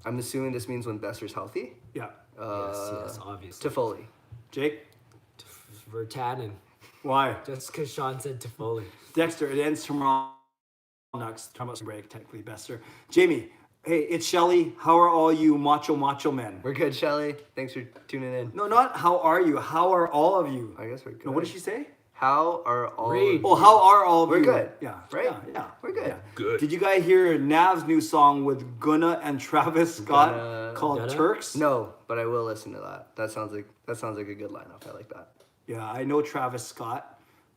I'm assuming this means when Besser's healthy. Yeah. Yes, obviously. Toffoli. Jake? Vertanen. Why? Just because Sean said Toffoli. Dexter, it ends tomorrow. Canucks. Talking about some break, technically, Bester. Jamie, hey, it's Shelly. How are all you macho men? We're good, Shelly. Thanks for tuning in. No, not how are you. How are all of you? I guess we're good. No, what did she say? How are all? Read. Oh, how are all of We're you? good. Yeah. Right? Yeah. Yeah. We're good. Yeah. Good. Did you guys hear Nav's new song with Gunna and Travis Scott called Gunna? Turks? No, but I will listen to that. That sounds like a good lineup. I like that. Yeah, I know Travis Scott.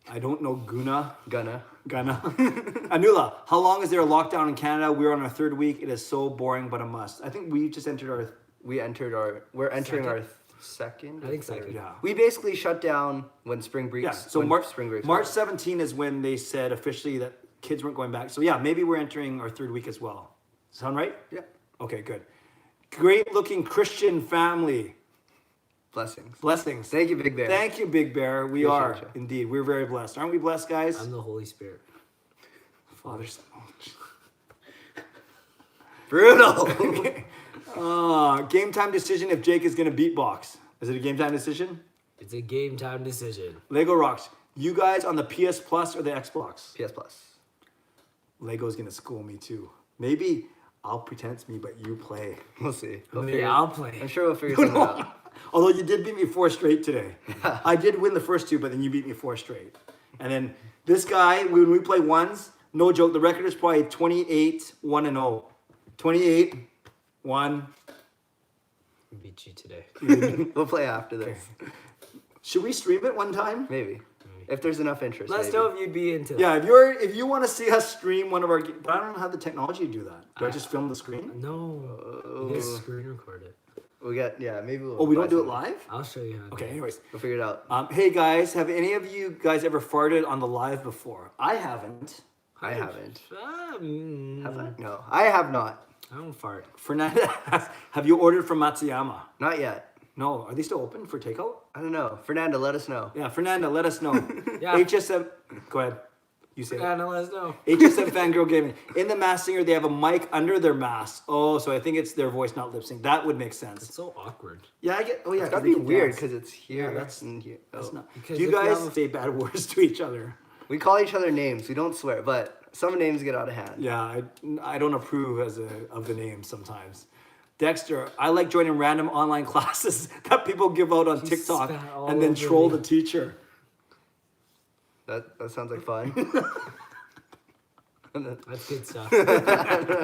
I don't know Gunna. Gunna. Anula, how long is there a lockdown in Canada? We're on our third week. It is so boring, but a must. I think we just entered our. We're entering our second. I think or third. second. Yeah. We basically shut down when spring breaks. Yeah, so when March spring breaks. March 17 is when they said officially that kids weren't going back. So yeah, maybe we're entering our third week as well. Sound right? Yeah. Okay, good. Great looking Christian family. Blessings. Blessings. Thank you, Big Bear. Thank you, Big Bear. We Appreciate are ya. indeed. We're very blessed. Aren't we blessed, guys? I'm the Holy Spirit. Father, Son. Brutal. Game time decision if Jake is going to beatbox. Is it a game time decision? It's a game time decision. Lego Rocks. You guys on the PS Plus or the Xbox? PS Plus. Lego's going to school me too. Maybe I'll pretend it's me, but you play. We'll see. I'll play. I'm sure we'll figure something out. Although you did beat me 4 straight today. I did win the first 2, but then you beat me 4 straight. And then this guy, when we play ones, no joke, the record is probably 28-1-0. 28-1. Beat you today. We'll play after this. Should we stream it one time? Maybe. If there's enough interest. Let us maybe. know if you'd be into that. Yeah, if you want to see us stream one of our, but I don't have the technology to do that. Do I just film the screen? No. You just screen record it. We got maybe we'll. Oh, we don't buy do it something. live? I'll show you how to Okay, do it. anyways. We'll figure it out. Hey guys, have any of you guys ever farted on the live before? I haven't. I haven't. Have I? No, I have not. I don't fart. Fernanda asks, have you ordered from Matsuyama? Not yet. No, are they still open for takeout? I don't know. Fernanda, let us know. Yeah, Fernanda, let us know. Yeah. HSM, go ahead. You say Yeah, it. no, let us know. HSM Fangirl Gaming. In the Masked Singer, they have a mic under their mask. Oh, so I think it's their voice, not lip sync. That would make sense. It's so awkward. Yeah, I get. Oh yeah, It's gotta they be can weird dance. because it's here. Yeah, that's- and here. That's Oh. not. Because Do you if you guys have a- say bad words to each other? We call each other names. We don't swear, but some names get out of hand. Yeah, I don't approve of the names sometimes. Dexter, I like joining random online classes that people give out on He TikTok spat all and then over troll me. the teacher. That sounds like fun. That's good stuff. I'm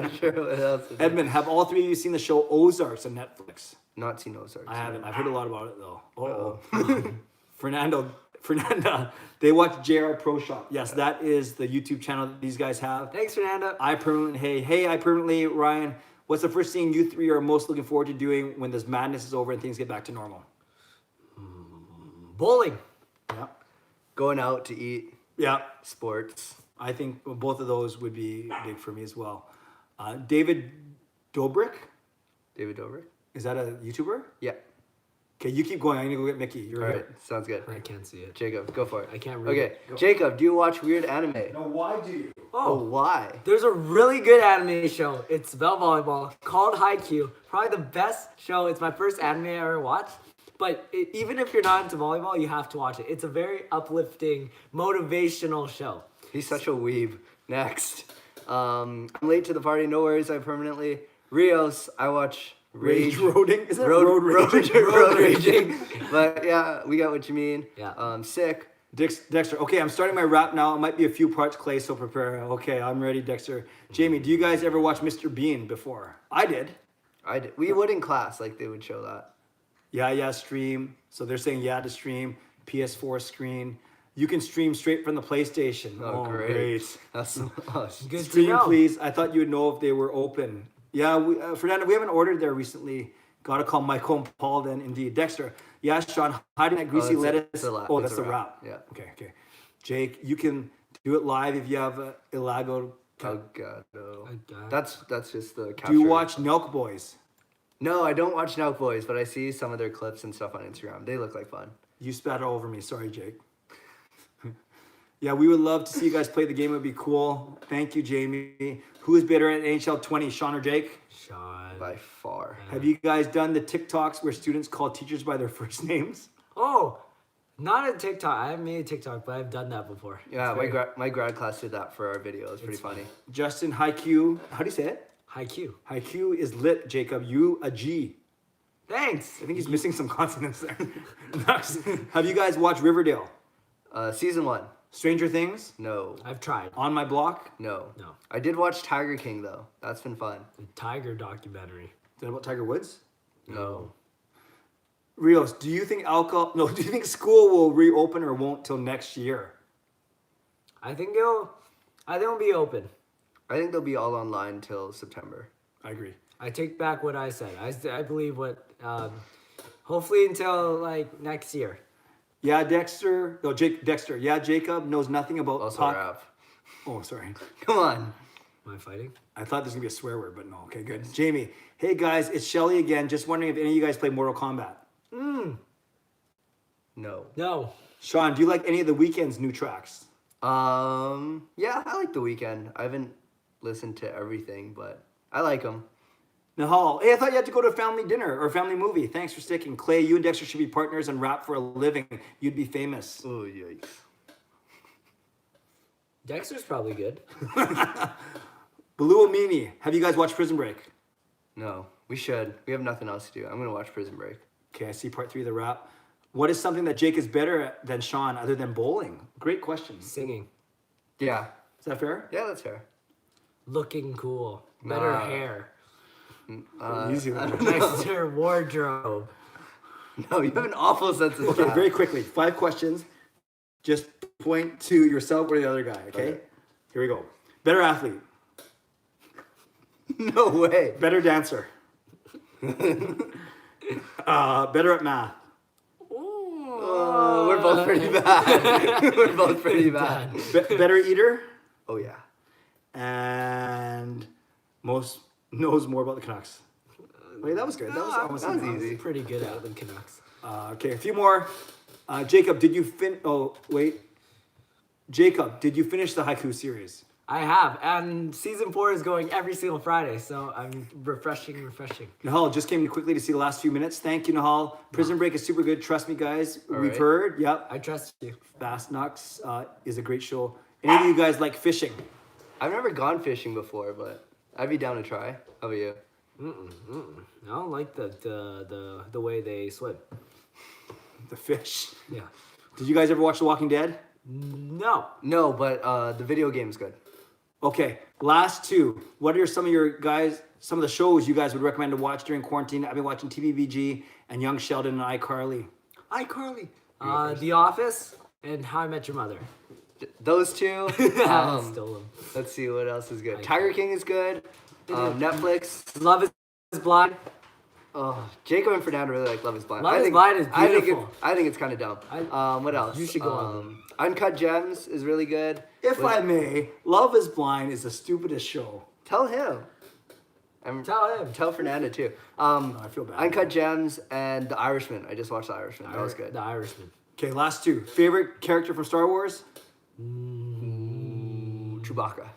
not sure what else. to do. Edmund, have all 3 of you seen the show Ozarks on Netflix? Not seen Ozarks. I haven't. I've heard a lot about it though. Uh-oh. Fernanda, they watch JR Pro Shop. Yes, that is the YouTube channel that these guys have. Thanks, Fernanda. I permanently, Ryan, what's the first thing you 3 are most looking forward to doing when this madness is over and things get back to normal? Bowling. Yeah. Going out to eat, Yeah. sports. I think both of those would be big for me as well. David Dobrik, David Dobrik. is that a YouTuber? Yeah. Okay, you keep going. I'm gonna go get Mickey. You're All right. right. Sounds good. I can't see it. Jacob, go for it. I can't read Okay, it. Go. Jacob, do you watch weird anime? No, why do you? Oh, why? There's a really good anime show. It's about volleyball called Haikyuu. Probably the best show. It's my first anime I ever watched. But even if you're not into volleyball, you have to watch it. It's a very uplifting, motivational show. He's such a weeb. Next. I'm late to the party. No worries. I permanently. Rios, I watch Rage Roading? Is that Road Road Raging? Road Raging. But yeah, we got what you mean. Yeah. Sick. Dexter, okay, I'm starting my rap now. It might be a few parts clay, so prepare. Okay, I'm ready, Dexter. Jamie, do you guys ever watch Mr. Bean before? I did. I did. We would in class, like they would show that. Yeah, stream. So they're saying yeah to stream. PS4 screen. You can stream straight from the PlayStation. Oh, great. That's so awesome. Good to Stream, know. please. I thought you would know if they were open. Yeah, Fernando, we haven't ordered there recently. Got to call Michael and Paul then, indeed. Dexter, yeah, Sean, hiding that greasy it's a- lettuce. it's a Oh, it's that's a the wrap. wrap. Yeah. Okay. Jake, you can do it live if you have Ilago. Oh god, no. Oh, God. That's just the capture. Do you watch Nelk Boys? No, I don't watch Canuck Boys, but I see some of their clips and stuff on Instagram. They look like fun. You spat all over me. Sorry, Jake. Yeah, we would love to see you guys play the game. It would be cool. Thank you, Jamie. Who is better at NHL 20, Sean or Jake? Sean. By far. Have you guys done the TikToks where students call teachers by their first names? Oh, not a TikTok. I haven't made a TikTok, but I've done that before. Yeah, It's very my grad class did that for our video. It's pretty funny. Justin, Haiku. How do you say it? high Q. Haiku is lit, Jacob. You a G. Thanks. I think he's missing some consonants there. Next. Have you guys watched Riverdale? Season 1. Stranger Things? No. I've tried. On My Block? No. No. I did watch Tiger King though. That's been fun. The Tiger documentary. Is that about Tiger Woods? No. Rios, do you think do you think school will reopen or won't till next year? I think it'll be open. I think they'll be all online till September. I agree. I take back what I said. I believe hopefully until like next year. Yeah, Dexter. No, Dexter. Yeah, Jacob knows nothing about Also puck. rap. Oh, sorry. Come on. Am I fighting? I thought this was gonna be a swear word, but no. Okay, good. Jamie, hey guys, it's Shelly again. Just wondering if any of you guys play Mortal Kombat. No. No. Sean, do you like any of the Weeknd's new tracks? Yeah, I like The Weeknd. I haven't listened to everything, but I like them. Nahal, hey, I thought you had to go to a family dinner or a family movie. Thanks for sticking. Clay, you and Dexter should be partners and rap for a living. You'd be famous. Oh, yikes. Dexter's probably good. Baloo Mimi, have you guys watched Prison Break? No, we should. We have nothing else to do. I'm going to watch Prison Break. Okay, I see part 3 of the rap. What is something that Jake is better at than Sean other than bowling? Great question. Singing. Yeah. Is that fair? Yeah, that's fair. Looking cool. Better Nah. hair. Easy one. Nicer wardrobe. No, you have an awful sense of Okay, style. very quickly. 5 questions. Just point to yourself or the other guy, okay? Okay. Here we go. Better athlete. No way. Better dancer. Better at math. Oh, we're both pretty bad. We're both pretty bad. Better eater. Oh, yeah. And most knows more about the Canucks. Wait, that was good. That was almost that was easy. Pretty good at the Canucks. Okay, a few more. Jacob, did you Jacob, did you finish the haiku series? I have, and season 4 is going every single Friday, so I'm refreshing. Nahal, just came quickly to see the last few minutes. Thank you, Nahal. Prison Break is super good. Trust me, guys. We've right. heard. Yep. I trust you. Fast Knocks is a great show. Any of you guys like fishing? I've never gone fishing before, but I'd be down to try. How about you? I don't like the way they swim. The fish. Yeah. Did you guys ever watch The Walking Dead? No. No, but the video game's good. Okay, last 2. What are some of the shows you guys would recommend to watch during quarantine? I've been watching TVVG and Young Sheldon and iCarly. iCarly. The Office and How I Met Your Mother. Those two. Stole them. Let's see what else is good. Tiger King is good. Netflix. Love is Blind. Oh, Jacob and Fernando really like Love is Blind. Love is Blind is beautiful. I think it's kind of dumb. What else? You should go on. Uncut Gems is really good. If I may, Love is Blind is the stupidest show. Tell him. Tell him. Tell Fernando too. I feel bad. Uncut Gems and The Irishman. I just watched The Irishman. That was good. The Irishman. Okay, last 2. Favorite character from Star Wars? Chewbacca.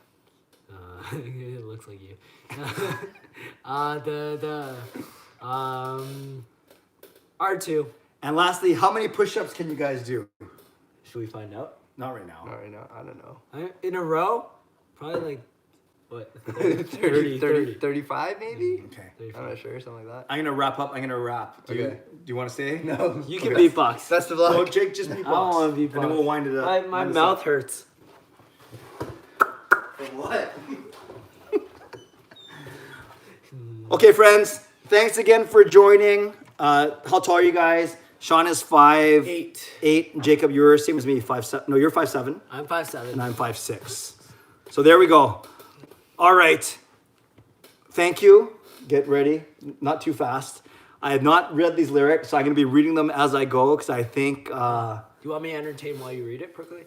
It looks like you. R2. And lastly, how many push-ups can you guys do? Should we find out? Not right now. All right, no, I don't know. In a row? Probably like, what? 30, 35 maybe? Okay. I'm not sure, something like that. I'm gonna wrap up. I'm gonna rap. Do Okay. you want to stay? No. You can Okay. beatbox. Best of Oh, luck. Jake, just beatbox. I don't want to beatbox. And then we'll wind it up. My Wind this mouth up. hurts. What? Okay, friends. Thanks again for joining. How tall are you guys? Sean is 5'8". 8. Jacob, you're same as me, 5'7". No, you're 5'7", I'm 5'7". and I'm 5'6". So there we go. All right. Thank you. Get ready. Not too fast. I have not read these lyrics, so I'm going to be reading them as I go because I think... Do you want me to entertain while you read it quickly?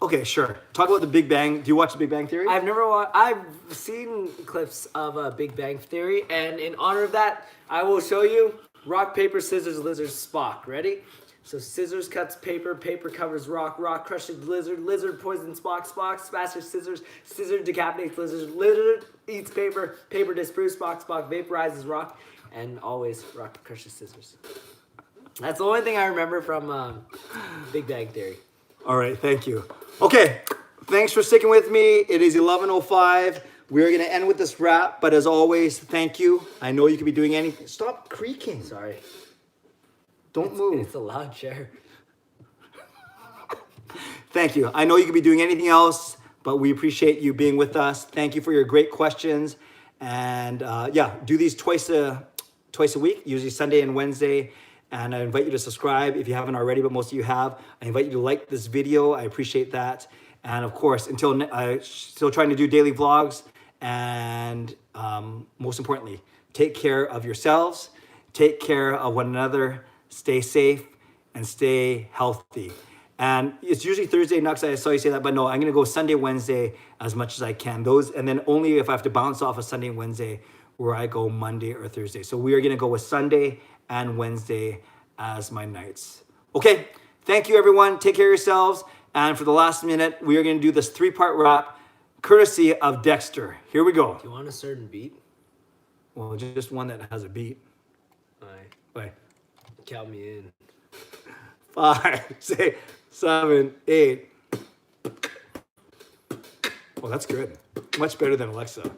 Okay, sure. Talk about the Big Bang. Do you watch the Big Bang Theory? I've never watched. I've seen clips of Big Bang Theory, and in honor of that, I will show you rock, paper, scissors, lizard, Spock. Ready? So scissors cuts paper, paper covers rock, rock crushes lizard, lizard poisons Spock, Spock smashes scissors, scissor decapitates lizard, lizard eats paper, paper disproves Spock, Spock vaporizes rock, and always rock crushes scissors. That's the only thing I remember from Big Bang Theory. All right, thank you. Okay, thanks for sticking with me. It is 11:05. We're going to end with this wrap, but as always, thank you. I know you could be doing anything. Stop creaking. Sorry. Don't move. It's a loud chair. Thank you. I know you could be doing anything else, but we appreciate you being with us. Thank you for your great questions. And yeah, do these twice a week, usually Sunday and Wednesday. And I invite you to subscribe if you haven't already, but most of you have. I invite you to like this video. I appreciate that. And of course, still trying to do daily vlogs. And most importantly, take care of yourselves, take care of one another, stay safe, and stay healthy. And it's usually Thursday, Nux. I saw you say that, but no, I'm gonna go Sunday, Wednesday as much as I can. And then only if I have to bounce off a Sunday and Wednesday, where I go Monday or Thursday. So we are gonna go with Sunday and Wednesday as my nights. Okay, thank you everyone. Take care of yourselves. And for the last minute, we are gonna do this 3-part wrap, courtesy of Dexter. Here we go. Do you want a certain beat? Well, just one that has a beat. Alright. Bye. Count me in. 5, 6, 7, 8. Oh, that's good. Much better than Alexa.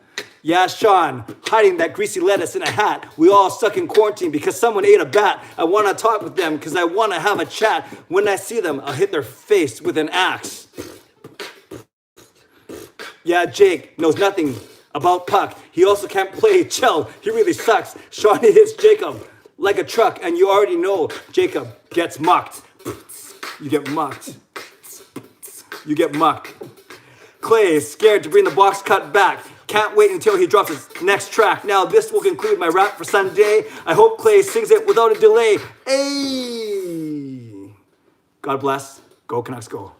Yeah, Sean, hiding that greasy lettuce in a hat. We all stuck in quarantine because someone ate a bat. I want to talk with them because I want to have a chat. When I see them, I'll hit their face with an axe. Yeah, Jake knows nothing about puck. He also can't play Chell. He really sucks. Sean hits Jacob like a truck, and you already know Jacob gets mucked. You get mucked. You get mucked. Clay is scared to bring the box cut back. Can't wait until he drops his next track. Now this will conclude my rap for Sunday. I hope Clay sings it without a delay. Hey! God bless. Go Canucks, go.